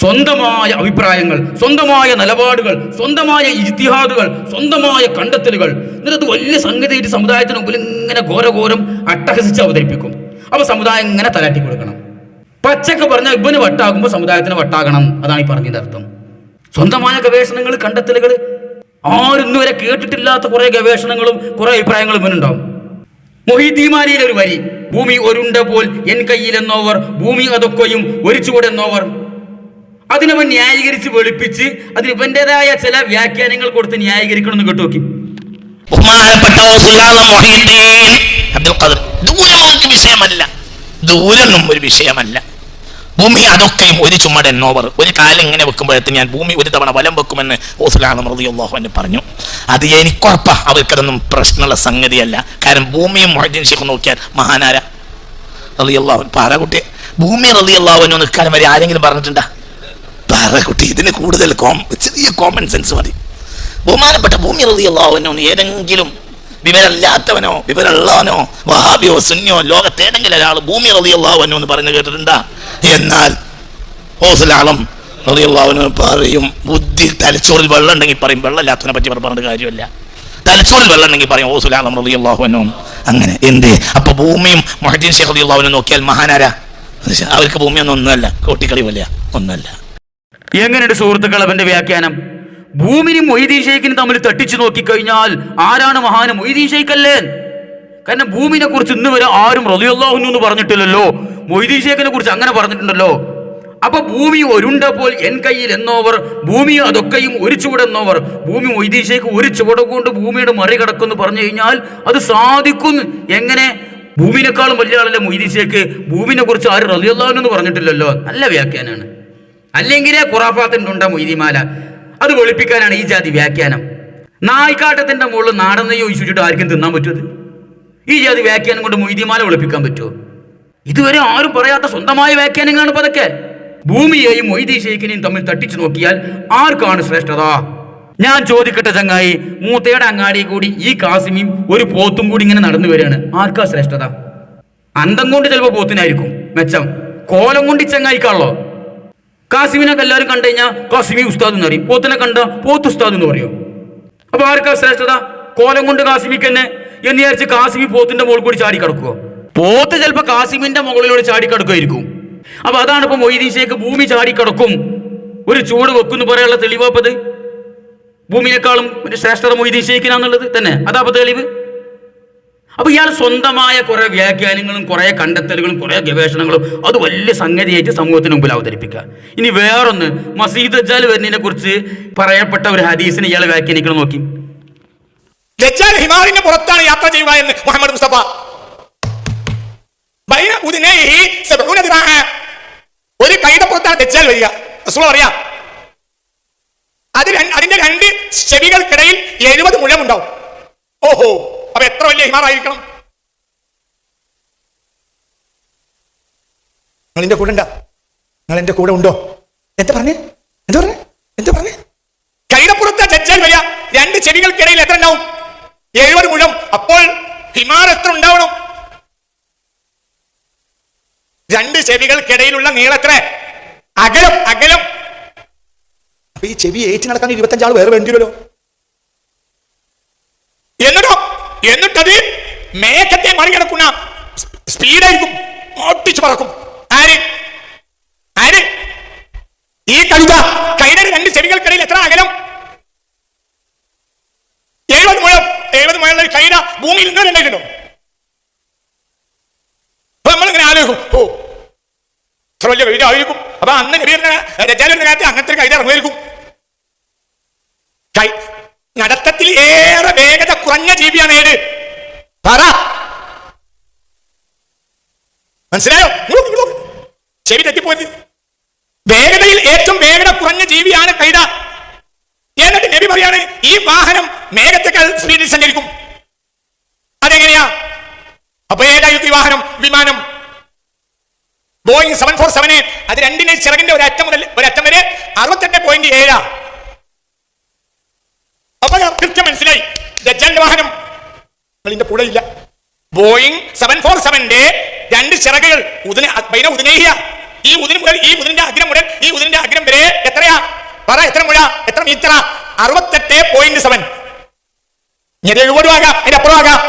സ്വന്തമായ അഭിപ്രായങ്ങൾ, സ്വന്തമായ നിലപാടുകൾ, സ്വന്തമായ ഇജ്തിഹാദുകൾ, സ്വന്തമായ കണ്ടെത്തലുകൾ, എന്നിട്ട് വലിയ സംഗതിയായിട്ട് സമുദായത്തിന് മുമ്പിൽ ഇങ്ങനെ ഘോരഘോരം അട്ടഹസിച്ച് അവതരിപ്പിക്കും. അപ്പൊ സമുദായം ഇങ്ങനെ തലാറ്റി കൊടുക്കണം. പച്ചക്ക് പറഞ്ഞാൽ ഇവന് വട്ടാകുമ്പോൾ സമുദായത്തിന് വട്ടാകണം. അതാണ് ഈ പറഞ്ഞതിന്റെ അർത്ഥം. സ്വന്തമായ ഗവേഷണങ്ങൾ, കണ്ടെത്തലുകൾ, ആരൊന്നും വരെ കേട്ടിട്ടില്ലാത്ത കുറെ ഗവേഷണങ്ങളും കുറെ അഭിപ്രായങ്ങളും ഇവനുണ്ടാവും. മൊഹീദ്ദീമാരിയിലെ ഒരു വരി, ഭൂമി ഒരുണ്ട പോൽ എൻ കയ്യിലെന്നോവർ, ഭൂമി അതൊക്കെയും ഒരിച്ചുകൂടെന്നോവർ. അതിനവൻ ന്യായീകരിച്ച് വെളുപ്പിച്ച് അതിന് ഇവന്റേതായ ചില വ്യാഖ്യാനങ്ങൾ കൊടുത്ത് ന്യായീകരിക്കണമെന്ന് കേട്ടു. ദൂരൊന്നും ഒരു വിഷയമല്ല. ഭൂമി അതൊക്കെയും ഒരു ചുമടെന്നോവർ. ഒരു കാലം ഇങ്ങനെ വെക്കുമ്പോഴത്തെ ഞാൻ ഭൂമി ഒരു തവണ വലം വെക്കുമെന്ന് ഉസ്മാൻ റളിയല്ലാഹു അൻഹു പറഞ്ഞു. അത് എനിക്കുറപ്പാ, അവർക്കതൊന്നും പ്രശ്നമുള്ള സംഗതിയല്ല. കാരണം ഭൂമിയും മുഹദ്ദിൻ ശൈഖ് നോക്കിയാൽ മഹാനാര റളിയല്ലാഹു അൻഹു പാറകുട്ടി, ഭൂമി റളിയല്ലാഹു അൻഹു നിൽക്കാൻ വരെ ആരെങ്കിലും പറഞ്ഞിട്ടുണ്ടാ? പാറകുട്ടി, ഇതിന് കൂടുതൽ ചെറിയ കോമൺ സെൻസ് മതി. ബഹുമാനപ്പെട്ട ഭൂമി റളിയല്ലാഹു അൻഹു ഏതെങ്കിലും വിവരമില്ലാത്തവനോ വിവരമുള്ളവനോ വഹാബിയോ സുന്നിയോ ലോകത്തേതെങ്കിലും ഒരാൾ ഭൂമി റളിയല്ലാഹു അൻഹു എന്ന് പറഞ്ഞു കേട്ടിട്ടുണ്ടാ? എന്നാൽ ഓസുലാളം റളിയല്ലാഹു പറയും, ബുദ്ധി തലച്ചോറിൽ വെള്ളം ഉണ്ടെങ്കിൽ പറയും, വെള്ളമില്ലാത്തതിനെ പറ്റി പറഞ്ഞിട്ട് കാര്യമില്ല. തലച്ചോറിൽ വെള്ളം ഉണ്ടെങ്കിൽ പറയും ഓ സുലാം റളിയല്ലാഹു അൻഹു. അങ്ങനെ എന്ത് അപ്പൊ ഭൂമിയും മുഹദ്ദീൻ ശൈഖ് റളിയല്ലാഹു അൻഹു നോക്കിയാൽ മഹാനാരാ? അവർക്ക് ഭൂമിയൊന്നും ഒന്നുമല്ല, കോട്ടിക്കളി പോലെ ഒന്നുമല്ല. എങ്ങനെയുണ്ട് സുഹൃത്തുക്കൾ അവന്റെ വ്യാഖ്യാനം? ഭൂമിനും മൊയ്തീൻ ഷെയ്ഖിനും തമ്മിൽ തട്ടിച്ചു നോക്കിക്കഴിഞ്ഞാൽ ആരാണ് മഹാന്? മൊയ്തീൻ ഷെയ്ഖ് അല്ലേ? കാരണം ഭൂമിനെ കുറിച്ച് ഇന്ന് വരെ ആരും റളിയല്ലാഹു അൻഹു എന്ന് പറഞ്ഞിട്ടില്ലല്ലോ. മൊയ്തീൻ ഷെയ്ഖിനെ കുറിച്ച് അങ്ങനെ പറഞ്ഞിട്ടുണ്ടല്ലോ. അപ്പൊ ഭൂമി ഒരുണ്ടപ്പോൾ എൻ കയ്യിൽ എന്നോവർ, ഭൂമി അതൊക്കെയും ഒരു ചുവടെന്നോവർ. ഭൂമി മൊയ്തീൻ ഷെയ്ഖ് ഒരു ചുവട് കൊണ്ട് ഭൂമിയുടെ മറികടക്കുമെന്ന് പറഞ്ഞു കഴിഞ്ഞാൽ അത് സാധിക്കും. എങ്ങനെ? ഭൂമിനേക്കാളും വലിയ ആളല്ലേ മൊയ്തീൻ ഷെയ്ഖ്. ഭൂമിനെ കുറിച്ച് ആരും റളിയല്ലാഹു അൻഹു എന്ന് പറഞ്ഞിട്ടില്ലല്ലോ. നല്ല വ്യാഖ്യാനാണ്. അല്ലെങ്കിലേ ഖുറാഫാത്തിന്റെ ഉണ്ടാ മൊയ്തിമാല, അത് വെളുപ്പിക്കാനാണ് ഈ ജാതി വ്യാഖ്യാനം. നായ്ക്കാട്ടത്തിന്റെ മുകളിൽ നാടനെയ്യോ ഒഴിച്ചിട്ട് ആർക്കും തിന്നാൻ പറ്റുമത്? ഈ ജാതി വ്യാഖ്യാനം കൊണ്ട് മൊയ്തിമാല വെളുപ്പിക്കാൻ പറ്റുമോ? ഇതുവരെ ആരും പറയാത്ത സ്വന്തമായ വ്യാഖ്യാനങ്ങളാണ് ഇപ്പൊ അതൊക്കെ. ഭൂമിയെയും മൊയ്തീൻ ഷെയ്ഖിനെയും തമ്മിൽ തട്ടിച്ചു നോക്കിയാൽ ആർക്കാണ് ശ്രേഷ്ഠത? ഞാൻ ചോദിക്കട്ടെ ചങ്ങായി, മൂത്തയുടെ അങ്ങാടി കൂടി ഈ കാസിമിയും ഒരു പോത്തും കൂടി ഇങ്ങനെ നടന്നു വരികയാണ്, ആർക്കാ ശ്രേഷ്ഠത? അന്തം കൊണ്ട് ചിലപ്പോ പോത്തിനായിരിക്കും മെച്ചം, കോലം കൊണ്ട് ചങ്ങായിക്കാണല്ലോ. കാസിമിനൊക്കെ എല്ലാവരും കണ്ടു കഴിഞ്ഞാൽ കാസിമി ഉസ്താദ് എന്ന് പറയും, പോത്തിനെ കണ്ട പോത്ത് ഉസ്താദ് എന്ന് പറയും. അപ്പൊ ആർക്കാ ശ്രേഷ്ഠത? കോലം കൊണ്ട് കാസിമിക്ക് തന്നെ എന്ന് വിചാരിച്ച് കാസിമി പോത്തിന്റെ മുകളിൽ കൂടി ചാടി കിടക്കുവോ? പോത്ത് ചിലപ്പോ കാസിമിന്റെ മുകളിലൂടെ ചാടി കിടക്കുമായിരിക്കും. അപ്പൊ അതാണ് ഇപ്പൊ മൊയ്തീൻ ഷെയ്ഖ് ഭൂമി ചാടിക്കിടക്കും ഒരു ചൂട് വെക്കുന്നു പറയാനുള്ള തെളിവപ്പത്. ഭൂമിയെക്കാളും ശ്രേഷ്ഠത മൊയ്തീൻ ഷെയ്ഖിനാന്നുള്ളത് തന്നെ അതാപ്പ തെളിവ്. അപ്പൊ ഇയാൾ സ്വന്തമായ കുറെ വ്യാഖ്യാനങ്ങളും കുറെ കണ്ടെത്തലുകളും കുറെ ഗവേഷണങ്ങളും അത് വലിയ സംഗതിയായിട്ട് സമൂഹത്തിന് മുമ്പിൽ അവതരിപ്പിക്കുക. ഇനി വേറൊന്ന്, മസീഹ് ദജ്ജാൽ വരുന്നതിനെ കുറിച്ച് പറയപ്പെട്ട ഒരു ഹദീസിനെ ഇയാൾ വ്യാഖ്യാനിക്കണം നോക്കി. ദജ്ജാൽ ഹിമാറിന്റെ പുറത്താണ് യാത്ര ചെയ്യുക എന്ന് മുഹമ്മദ് മുസ്തഫ. ഒരു കൈതപ്പുറത്താണ് ദജ്ജാൽ വരിക. റസൂൽ അറിയാം അതിന്റെ രണ്ട് ചെവികൾക്കിടയിൽ 70 മുഴമുണ്ടാവും. ഓഹോ, അപ്പൊ എത്ര വലിയ ഹിമാറായിരിക്കണം? നിങ്ങൾ എന്റെ കൂടെ ഉണ്ടോ? നിങ്ങൾ എന്റെ കൂടെ ഉണ്ടോ? എന്താ പറഞ്ഞേ? കൈതപ്പുറത്ത് ദജ്ജാൽ വരിക, രണ്ട് ചെവികൾക്കിടയിൽ എത്ര ഉണ്ടാവും? 70 മുഴം. അപ്പോൾ ഹിമാർ എത്ര ഉണ്ടാവണം? രണ്ട് ചെവികൾക്കിടയിലുള്ള നീളത്ര അകലം. അപ്പൊ ഈ ചെവി ഏറ്റ് നടക്കാൻ 25 ആൾ വേറെ വേണ്ടിയല്ലോ. എന്നിട്ടത് മേഘത്തെ മറികടക്കുന്ന സ്പീഡായിരിക്കും, ഓട്ടിച്ചു പറക്കും. ആര്? ഈ കൈതയുടെ രണ്ട് ചെവികൾക്കിടയിൽ എത്ര അകലം? 70 മുഴം. 70 മുഴം കൈത ഭൂമിയിൽ നിന്ന് ഉണ്ടായിട്ടുണ്ടോ? അപ്പൊ നമ്മളിങ്ങനെ ആലോചിക്കും, ഓ ഇത്ര വലിയ കൈത ആയിരിക്കും. അപ്പൊ അന്ന് ദജ്ജാലിന്റെ കാലത്ത് അങ്ങനത്തെ ഒരു കൈത ഇറങ്ങുമായിരിക്കും. നടത്തത്തിൽ ഏറെ വേഗത കുറഞ്ഞ ജീവിയാണ് ഏത്? പറ, മനസ്സിലായോ? ചെവി തെറ്റിപ്പോയത്. വേഗതയിൽ ഏറ്റവും വേഗത കുറഞ്ഞ ജീവിയാണ് കൈത. എന്നിട്ട് നബി പറയാണ് ഈ വാഹനം മേഘത്തെക്കാൾ സ്പീഡിൽ സഞ്ചരിക്കും. അതെങ്ങനെയാ? അപ്പൊ ഏതായിരിക്കും ഈ വാഹനം? വിമാനം. ബോയിങ് 747. അത് രണ്ടിന്റെ ചിറകിന്റെ ഒരറ്റം മുതൽ ഒരറ്റം വരെ 68.7. അപ്പൊ കൃത്യം മനസ്സിലായി ദജ്ജാലിന്റെ വാഹനം നിങ്ങളിന്റെ കൂടെ ഇല്ല. ബോയിങ് 747ന്റെ രണ്ട് ചിറകുകൾ ഈ ഉദിന് മുതൽ ഈ ഉദിന്റെ അഗ്രം മുതൽ ഈ ഉദിന്റെ അഗ്രം വരെ എത്രയാ? പറ, എത്ര മുഴ, എത്ര മീറ്ററാ? 68.7. 70 ആകാം, അതിന്റെ അപ്പുറം ആകാം.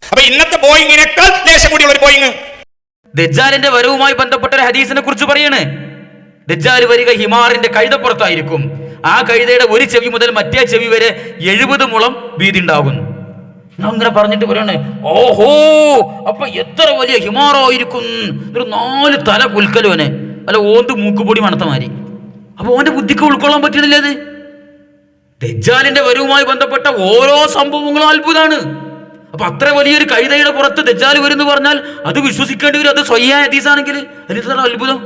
അപ്പൊ ഇന്നത്തെ ബോയിങ്ങിനേക്കാൾ ലേശം കൂടിയുള്ള ഒരു ബോയിങ്. ദജ്ജാലിന്റെ വരവുമായി ബന്ധപ്പെട്ട ഒരു ഹദീസിനെ കുറിച്ച് പറയാണ്. ദജ്ജാൽ വരിക ഹിമാറിന്റെ കൈതപ്പുറത്തായിരിക്കും. ആ കൈതയുടെ ഒരു ചെവി മുതൽ മറ്റേ ചെവി വരെ 70 മുളം വീതി ഉണ്ടാകും. അങ്ങനെ പറഞ്ഞിട്ട് പറയാണ്, ഓഹോ അപ്പൊ എത്ര വലിയ ഹിമാറായിരിക്കും. ഒരു 4 തല പുൽക്കലോനെ അല്ല ഓന്ത് മൂക്കുപൊടി മണത്തമാരി. അപ്പൊ ഓന്റെ ബുദ്ധിക്ക് ഉൾക്കൊള്ളാൻ പറ്റുന്നില്ല. അത് ദജ്ജാലിന്റെ വരവുമായി ബന്ധപ്പെട്ട ഓരോ സംഭവങ്ങളും അത്ഭുതമാണ്. അപ്പൊ അത്ര വലിയൊരു കൈതയുടെ പുറത്ത് ദജ്ജാൽ വരുന്നു പറഞ്ഞാൽ അത് വിശ്വസിക്കേണ്ടി വരും. അത് സ്വയ്യ ഹദീസാണെങ്കിൽ അതിന് അത്ഭുതം.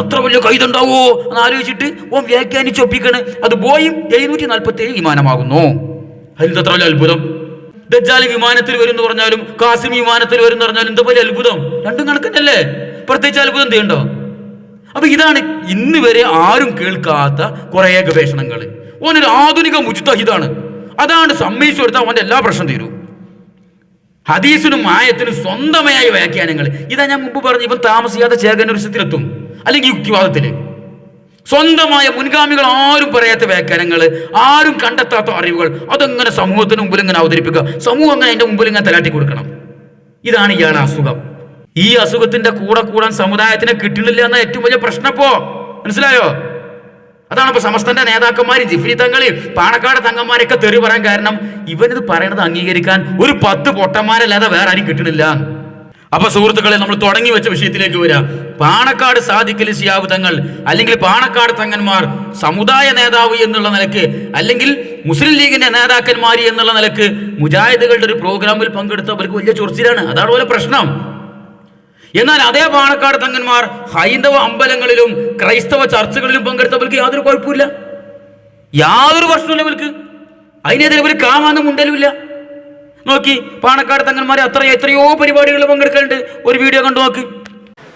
അത്ര വലിയ കൈത ഉണ്ടാവോ എന്ന് ആലോചിച്ചിട്ട് ഓൻ വ്യാഖ്യാനിച്ചൊപ്പിക്കണ്. അത് ബോയിങ് 747 വിമാനമാകുന്നു. അതിന് അത്ര വലിയ അത്ഭുതം. ദജ്ജാൽ വിമാനത്തിൽ വരും എന്ന് പറഞ്ഞാലും കാസിം വിമാനത്തിൽ വരും എന്ന് പറഞ്ഞാലും എന്താ വലിയ അത്ഭുതം? രണ്ടും കണക്കന്നല്ലേ? പ്രത്യേകിച്ച് അത്ഭുതം എന്തുണ്ടോ? അപ്പൊ ഇതാണ് ഇന്ന് വരെ ആരും കേൾക്കാത്ത കുറെ ഗവേഷണങ്ങൾ. ഓനൊരു ആധുനിക മുജ്തഹിദാണ്. അതാണ് സമ്മതിച്ചു കൊടുത്താൽ അവന്റെ എല്ലാ പ്രശ്നം തീരും. ഹദീസിനും ആയത്തിനും സ്വന്തമായ വ്യാഖ്യാനങ്ങൾ. ഇതാ ഞാൻ മുമ്പ് പറഞ്ഞു, ഇവൻ താമസിയാതെ ചേകനൂരത്തിലെത്തും അല്ലെങ്കിൽ യുക്തിവാദത്തില്. സ്വന്തമായ മുൻഗാമികൾ ആരും പറയാത്ത വ്യാഖ്യാനങ്ങൾ, ആരും കണ്ടെത്താത്ത അറിവുകൾ, അതെങ്ങനെ സമൂഹത്തിന് മുമ്പിൽ ഇങ്ങനെ അവതരിപ്പിക്കുക, സമൂഹം അങ്ങനെ അതിന്റെ മുമ്പിൽ ഇങ്ങനെ തലാട്ടി കൊടുക്കണം. ഇതാണ് ഇയാളുടെ അസുഖം. ഈ അസുഖത്തിന്റെ കൂടെ കൂടാൻ സമുദായത്തിന് കിട്ടുന്നില്ല എന്ന ഏറ്റവും വലിയ പ്രശ്നം. ഇപ്പോ മനസ്സിലായോ? അതാണ് ഇപ്പൊ സമസ്തന്റെ നേതാക്കന്മാര്, ജിഫ്രി തങ്ങള്, പാണക്കാട് തങ്ങന്മാരൊക്കെ തെറി പറയാൻ കാരണം ഇവനിത് പറയണത് അംഗീകരിക്കാൻ ഒരു 10 പൊട്ടന്മാരല്ലാതെ വേറെ ആരും കിട്ടണില്ല. അപ്പൊ സുഹൃത്തുക്കളെ, നമ്മൾ തുടങ്ങി വെച്ച വിഷയത്തിലേക്ക് വരാം. പാണക്കാട് സാദിഖ് അലി ശിഹാബ് തങ്ങൾ അല്ലെങ്കിൽ പാണക്കാട് തങ്ങന്മാർ സമുദായ നേതാവ് എന്നുള്ള നിലക്ക്, അല്ലെങ്കിൽ മുസ്ലിം ലീഗിന്റെ നേതാക്കന്മാർ എന്നുള്ള നിലക്ക് മുജാഹിദുകളുടെ ഒരു പ്രോഗ്രാമിൽ പങ്കെടുത്തവർക്ക് വലിയ ചൊറിച്ചിലാണ്. അതാണ് പോലെ പ്രശ്നം. എന്നാൽ അതേ പാണക്കാട് തങ്ങന്മാർ ഹൈന്ദവ അമ്പലങ്ങളിലും ക്രൈസ്തവ ചർച്ചകളിലും പങ്കെടുത്തവർക്ക് യാതൊരു കുഴപ്പമില്ല, യാതൊരു പ്രശ്നമില്ല ഇവർക്ക്. അതിനെതിരെ ഒരു കാമാന്നും ഉണ്ടലുമില്ല. നോക്കി, പാണക്കാട് തങ്ങന്മാരെ എത്രയോ പരിപാടികളിൽ പങ്കെടുക്കലുണ്ട്. ഒരു വീഡിയോ കണ്ടു നോക്ക്.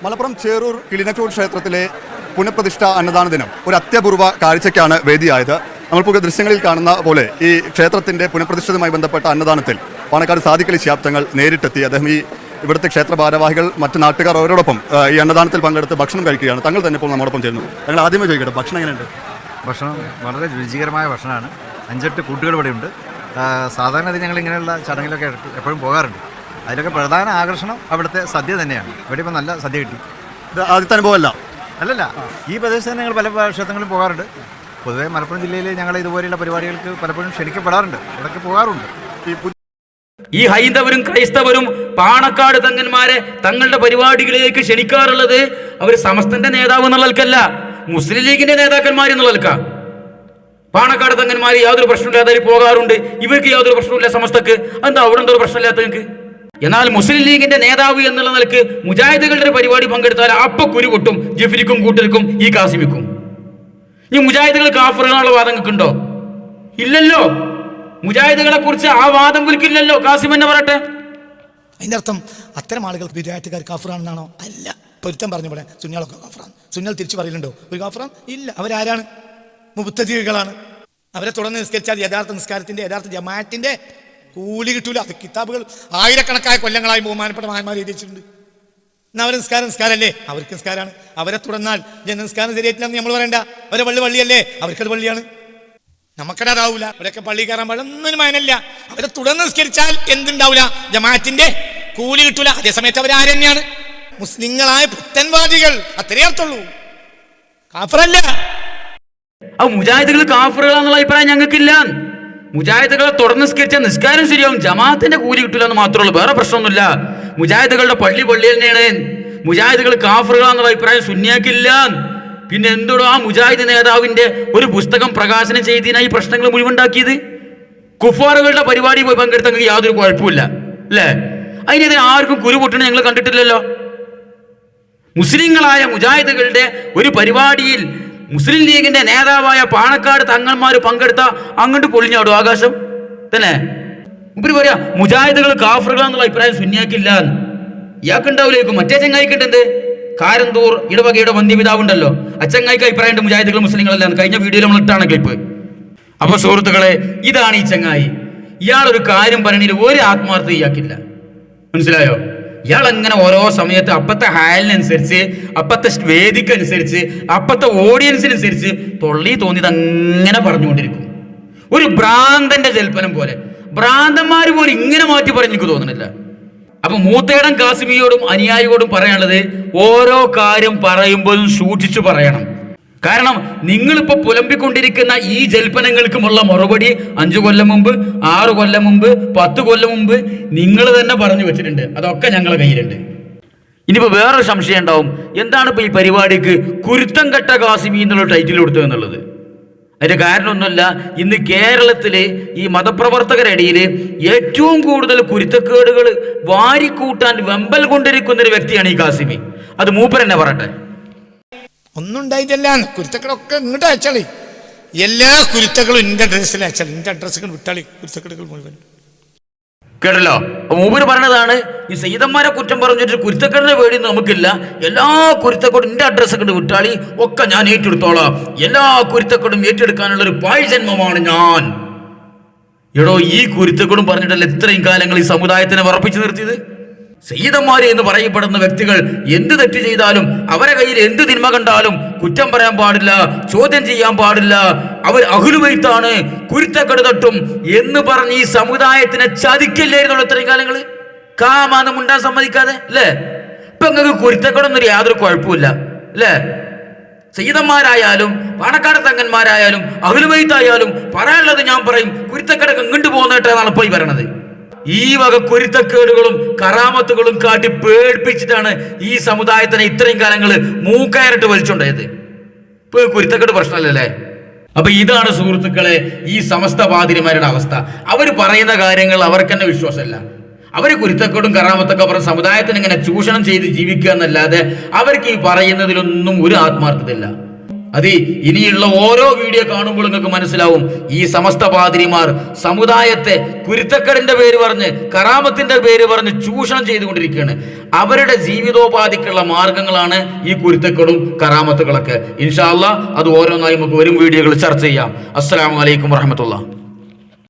മലപ്പുറം ചേറൂർ കിളിനച്ചൂർ ക്ഷേത്രത്തിലെ പുനഃപ്രതിഷ്ഠ അന്നദാന ദിനം ഒരു അത്യപൂർവ കാഴ്ചയ്ക്കാണ് വേദിയായത്. നമ്മളിപ്പോൾ ദൃശ്യങ്ങളിൽ കാണുന്ന പോലെ ഈ ക്ഷേത്രത്തിന്റെ പുനഃപ്രതിഷ്ഠയുമായി ബന്ധപ്പെട്ട അന്നദാനത്തിൽ പാണക്കാട് സാദിഖ് അലി ശിഹാബ് തങ്ങൾ നേരിട്ടെത്തി. അദ്ദേഹം ഇവിടുത്തെ ക്ഷേത്ര ഭാരവാഹികൾ, മറ്റ് നാട്ടുകാർ അവരോടൊപ്പം ഈ അന്നദാനത്തിൽ പങ്കെടുത്ത് ഭക്ഷണം കഴിക്കുകയാണ്. തങ്ങൾ തന്നെ ഇപ്പോൾ നമ്മോടൊപ്പം ചേരുന്നു. ഞങ്ങൾ ആദ്യമേ ചോദിക്കട്ടെ, ഭക്ഷണം എങ്ങനെയുണ്ട്? ഭക്ഷണം വളരെ രുചികരമായ ഭക്ഷണമാണ്. 5-8 കൂട്ടുകൾ ഇവിടെയുണ്ട്. സാധാരണ ഞങ്ങൾ ഇങ്ങനെയുള്ള ചടങ്ങിലൊക്കെ എപ്പോഴും പോകാറുണ്ട്. അതിലൊക്കെ പ്രധാന ആകർഷണം അവിടുത്തെ സദ്യ തന്നെയാണ്. ഇവിടെ ഇപ്പോൾ നല്ല സദ്യ കിട്ടി. ഇത് ആദ്യത്തെ അനുഭവമല്ല? അല്ലല്ല, ഈ പ്രദേശത്ത് തന്നെ ഞങ്ങൾ പല ക്ഷേത്രങ്ങളിലും പോകാറുണ്ട്. പൊതുവേ മലപ്പുറം ജില്ലയിൽ ഞങ്ങൾ ഇതുപോലെയുള്ള പരിപാടികൾക്ക് പലപ്പോഴും ക്ഷണിക്കപ്പെടാറുണ്ട്, ഇവിടേക്ക് പോകാറുണ്ട്. ഈ ഹൈന്ദവരും ക്രൈസ്തവരും പാണക്കാട് തങ്ങന്മാരെ തങ്ങളുടെ പരിപാടികളിലേക്ക് ക്ഷണിക്കാറുള്ളത് അവർ സമസ്തന്റെ നേതാവ് എന്നുള്ളവർക്കല്ല, മുസ്ലിം ലീഗിന്റെ നേതാക്കന്മാർ എന്നുള്ളവർക്കാ. പാണക്കാട് തങ്ങന്മാർ യാതൊരു പ്രശ്നമില്ലാതെ പോകാറുണ്ട്, ഇവർക്ക് യാതൊരു പ്രശ്നമില്ല സമസ്തക്ക്. എന്താ അവിടെ എന്തോ പ്രശ്നമില്ലാത്ത നിങ്ങൾക്ക്? എന്നാൽ മുസ്ലിം ലീഗിന്റെ നേതാവ് എന്നുള്ള നിലക്ക് മുജാഹിദുകളുടെ പരിപാടി പങ്കെടുത്താൽ അപ്പൊ കുരു പൊട്ടും ജിഫ്രിക്കും കൂട്ടർക്കും ഈ കാസിമിക്കും. ഈ മുജാഹിദുകൾ കാഫറുകളുള്ള വാദം നിങ്ങൾക്കുണ്ടോ? ഇല്ലല്ലോ. മുജാഹിദുകളെ കുറിച്ച് ആ വാദം വിൽക്കില്ലല്ലോ. കാസിം എന്നെ പറയട്ടെ. അതിന്റെ അർത്ഥം അത്തരം ആളുകൾ വിദ്യാർത്ഥിക്കാർ കാഫറാണെന്നാണോ? അല്ല. പൊരുത്തം പറഞ്ഞ പോലെ സുന്നികളൊക്കെ കാഫറാണ്. സുന്നികൾ തിരിച്ചു പറയലുണ്ടോ ഒരു കാഫറാൻ? ഇല്ല. അവരാരാണ്? മുബ്തദികളാണ്. അവരെ തുടർന്ന് നിസ്കരിച്ചാൽ യഥാർത്ഥ നിസ്കാരത്തിന്റെ, യഥാർത്ഥ ജമാഅത്തിന്റെ കൂലി കിട്ടൂല. അത് കിതാബുകൾ ആയിരക്കണക്കായ കൊല്ലങ്ങളായി ബഹുമാനപ്പെട്ട മഹാന്മാർ എഴുതിയിട്ടുണ്ട്. എന്നാൽ അവർ നിസ്കാരമല്ലേ? അവർക്ക് നിസ്കാരമാണ്. അവരെ തുടർന്നാൽ നിസ്കാരം ശരിയായിട്ടില്ലെന്ന് നമ്മൾ പറയണ്ട. അവരെ വള്ളിയല്ലേ? അവർക്കത് പള്ളിയാണ്. നമുക്കതാവൂല. അവരൊക്കെ പള്ളി കയറാൻ പാടൊന്നും മാനല്ല. അവരെ തുടർന്ന് നിസ്കരിച്ചാൽ എന്തുണ്ടാവില്ല? ജമാഅത്തിന്റെ കൂലി കിട്ടൂല. അതേസമയത്ത് അവരാരെന്നെയാണ്? മുസ്ലിങ്ങളായ പുത്തൻവാദികൾ. അത്രയേ അർത്ഥമുള്ളൂ, കാഫറല്ല. ആ മുജാഹിദുകൾ കാഫറുകളാന്നുള്ള അഭിപ്രായം ഞങ്ങൾക്കില്ല. മുജാഹിദുകളെ തുടർന്ന് നിസ്കരിച്ച നിസ്കാരം ശരിയാവും, ജമാഅത്തിന്റെ കൂലി കിട്ടില്ല എന്ന് മാത്രമേ ഉള്ളൂ, വേറെ പ്രശ്നമൊന്നുമില്ല. മുജാഹിദുകളുടെ പള്ളി തന്നെയാണ്. മുജാഹിദുകൾ കാഫറുകളാന്നുള്ള അഭിപ്രായം സുന്നിയാക്കില്ല. പിന്നെ എന്തോടോ ആ മുജാഹിദ് നേതാവിന്റെ ഒരു പുസ്തകം പ്രകാശനം ചെയ്തതിനായി പ്രശ്നങ്ങൾ മുഴുവൻ ഉണ്ടാക്കിയത്? കുഫാറുകളുടെ പരിപാടി പോയി പങ്കെടുത്തെങ്കിൽ യാതൊരു കുഴപ്പമില്ല അല്ലേ? അതിനെതിരെ ആർക്കും കുരു പൊട്ടണ ഞങ്ങൾ കണ്ടിട്ടില്ലല്ലോ. മുസ്ലിങ്ങളായ മുജാഹിദുകളുടെ ഒരു പരിപാടിയിൽ മുസ്ലിം ലീഗിന്റെ നേതാവായ പാണക്കാട് തങ്ങന്മാർ പങ്കെടുത്ത അങ്ങോട്ട് പൊളിഞ്ഞാടും ആകാശം തന്നെ. ഇവര് പറയാ മുജാഹിദുകൾ കാഫറുകളാന്നുള്ള അഭിപ്രായം സുന്നിയാക്കില്ല. ഇയാൾക്കുണ്ടാവില്ലേക്കും. മറ്റേ ചങ്ങായിക്കുണ്ട് എന്ത്? കാരന്തൂർ ഇടവകയുടെ വന്ധ്യപിതാവുണ്ടല്ലോ, അച്ചങ്ങായിക്ക് അഭിപ്രായം ഉണ്ട് മുജാഹിദുകൾ മുസ്ലിങ്ങളല്ല. കഴിഞ്ഞ വീഡിയോയിൽ നമ്മൾ ഇട്ടാണ് ക്ലിപ്പ്. അപ്പൊ സുഹൃത്തുക്കളെ, ഇതാണ് ഈ ചങ്ങായി. ഇയാളൊരു കാര്യം പറയണതിൽ ഒരു ആത്മാർത്ഥത ഇയാൾക്കില്ല. മനസ്സിലായോ? ഇയാൾ അങ്ങനെ ഓരോ സമയത്ത് അപ്പത്തെ ഹാലിനനുസരിച്ച്, അപ്പത്തെ വേദിക്കനുസരിച്ച്, അപ്പത്തെ ഓഡിയൻസിനനുസരിച്ച് തൊള്ളി തോന്നിയത് അങ്ങനെ പറഞ്ഞുകൊണ്ടിരിക്കും. ഒരു ഭ്രാന്തന്റെ ജൽപ്പനം പോലെ. ഭ്രാന്തന്മാർ പോലും ഇങ്ങനെ മാറ്റി പറഞ്ഞ് എനിക്ക് തോന്നുന്നില്ല. അപ്പൊ മൂത്തേടൻ കാസിമിയോടും അനുയായിയോടും പറയാനുള്ളത്, ഓരോ കാര്യം പറയുമ്പോഴും സൂക്ഷിച്ചു പറയണം. കാരണം നിങ്ങളിപ്പോ പുലമ്പിക്കൊണ്ടിരിക്കുന്ന ഈ ജൽപ്പനങ്ങൾക്കുമുള്ള മറുപടി 5 കൊല്ലം മുമ്പ്, 6 കൊല്ലം മുമ്പ്, 10 കൊല്ലം മുമ്പ് നിങ്ങൾ തന്നെ പറഞ്ഞു വെച്ചിട്ടുണ്ട്. അതൊക്കെ ഞങ്ങളുടെ കയ്യിലുണ്ട്. ഇനിയിപ്പോ വേറൊരു സംശയം ഉണ്ടാവും, എന്താണ് ഇപ്പൊ ഈ പരിപാടിക്ക് കുരുത്തം കെട്ട കാസിമി എന്നുള്ള ടൈറ്റിൽ കൊടുത്തത് എന്നുള്ളത്. അതിന്റെ കാരണമൊന്നുമല്ല, ഇന്ന് കേരളത്തിലെ ഈ മതപ്രവർത്തകരിടയിൽ ഏറ്റവും കൂടുതൽ കുരുത്തക്കേടുകൾ വാരിക്കൂട്ടാൻ വെമ്പൽ കൊണ്ടിരിക്കുന്ന ഒരു വ്യക്തിയാണ് ഈ കാസിമി. അത് മൂപ്പരെന്നെ പറയട്ടെ. ഒന്നും ഉണ്ടായിട്ടല്ല. കുരുത്തക്കടൊക്കെ ഇങ്ങോട്ട് അയച്ചാളി. എല്ലാ കുരുത്തകളും എന്റെ അഡ്രസ്സിൽ അയച്ചാളി. എന്റെ അഡ്രസ്സുകൾ വിട്ടാളി കുരുത്തക്കടകൾ മുഴുവൻ. കേട്ടല്ലോ? മൂപ്പര് പറഞ്ഞതാണ്, ഈ സയ്യിദന്മാരെ കുറ്റം പറഞ്ഞിട്ട് കുരുത്തക്കേടിനെ പേടി നമുക്കില്ല. എല്ലാ കുരുത്തക്കേടും എന്റെ അഡ്രസ്സൊക്കെ വിട്ടാളി, ഒക്കെ ഞാൻ ഏറ്റെടുത്തോളാം. എല്ലാ കുരുത്തക്കേടും ഏറ്റെടുക്കാനുള്ള ഒരു പാഴ്ജന്മമാണ് ഞാൻ. എടോ, ഈ കുരുത്തക്കേടും പറഞ്ഞിട്ടല്ല ഇത്രയും കാലങ്ങൾ ഈ സമുദായത്തിനെ ഉറപ്പിച്ചു നിർത്തിയത്. സയ്യിദന്മാര് എന്ന് പറയപ്പെടുന്ന വ്യക്തികൾ എന്ത് തെറ്റ് ചെയ്താലും അവരെ കയ്യിൽ എന്ത് തിന്മ കണ്ടാലും കുറ്റം പറയാൻ പാടില്ല, ചോദ്യം ചെയ്യാൻ പാടില്ല, അവർ അഹ്ലുബൈത്താണ്, കുരുത്തക്കെട് തട്ടും എന്ന് പറഞ്ഞ് ഈ സമുദായത്തിനെ ചതിക്കില്ലായിരുന്നുള്ളൂ ഇത്രയും കാലങ്ങള്. കാമാന്ന് മുണ്ടാൻ സമ്മതിക്കാതെ അല്ലേ? ഇപ്പൊ നിങ്ങൾക്ക് കുരുത്തക്കെടൊന്നും യാതൊരു കുഴപ്പമില്ല അല്ലേ? സയ്യിദന്മാരായാലും പാണക്കാട് തങ്ങന്മാരായാലും അഹ്ലുബൈത്തായാലും പറയാനുള്ളത് ഞാൻ പറയും, കുരുത്തക്കെടൊക്കെ ഇങ്ങോട്ട് പോകുന്നിട്ടാണ് ഇപ്പൊ ഈ പറയണത്. ഈ വക കുരുത്തക്കേടുകളും കറാമത്തുകളും കാട്ടി പേടിപ്പിച്ചിട്ടാണ് ഈ സമുദായത്തിനെ ഇത്രയും കാലങ്ങള് മൂക്കയറിട്ട് വലിച്ചുണ്ടായത്. ഇപ്പൊ കുരുത്തക്കേട് പ്രശ്നമല്ലല്ലേ? അപ്പൊ ഇതാണ് സുഹൃത്തുക്കളെ ഈ സമസ്ത പാതിരിമാരുടെ അവസ്ഥ. അവർ പറയുന്ന കാര്യങ്ങൾ അവർക്ക് തന്നെ വിശ്വാസമല്ല. അവര് കുരുത്തക്കേടും കറാമത്തൊക്കെ പറഞ്ഞ സമുദായത്തിന് ഇങ്ങനെ ചൂഷണം ചെയ്ത് ജീവിക്കുക എന്നല്ലാതെ അവർക്ക് ഈ പറയുന്നതിലൊന്നും ഒരു ആത്മാർത്ഥതയില്ല. അത് ഇനിയുള്ള ഓരോ വീഡിയോ കാണുമ്പോൾ നിങ്ങൾക്ക് മനസ്സിലാവും, ഈ സമസ്ത പാതിരിമാർ സമുദായത്തെ കുരുത്തക്കേടിന്റെ പേര് പറഞ്ഞ് കറാമത്തിന്റെ പേര് പറഞ്ഞ് ചൂഷണം ചെയ്തുകൊണ്ടിരിക്കുകയാണ്. അവരുടെ ജീവിതോപാധിക്കുള്ള മാർഗങ്ങളാണ് ഈ കുരുത്തക്കേടും കറാമത്തുകളൊക്കെ. ഇൻഷാ അല്ലാഹ് അത് ഓരോന്നായി നമുക്ക് വരും വീഡിയോകൾ ചർച്ച ചെയ്യാം. അസ്സലാമു അലൈക്കും വറഹ്മത്തുള്ളാഹി.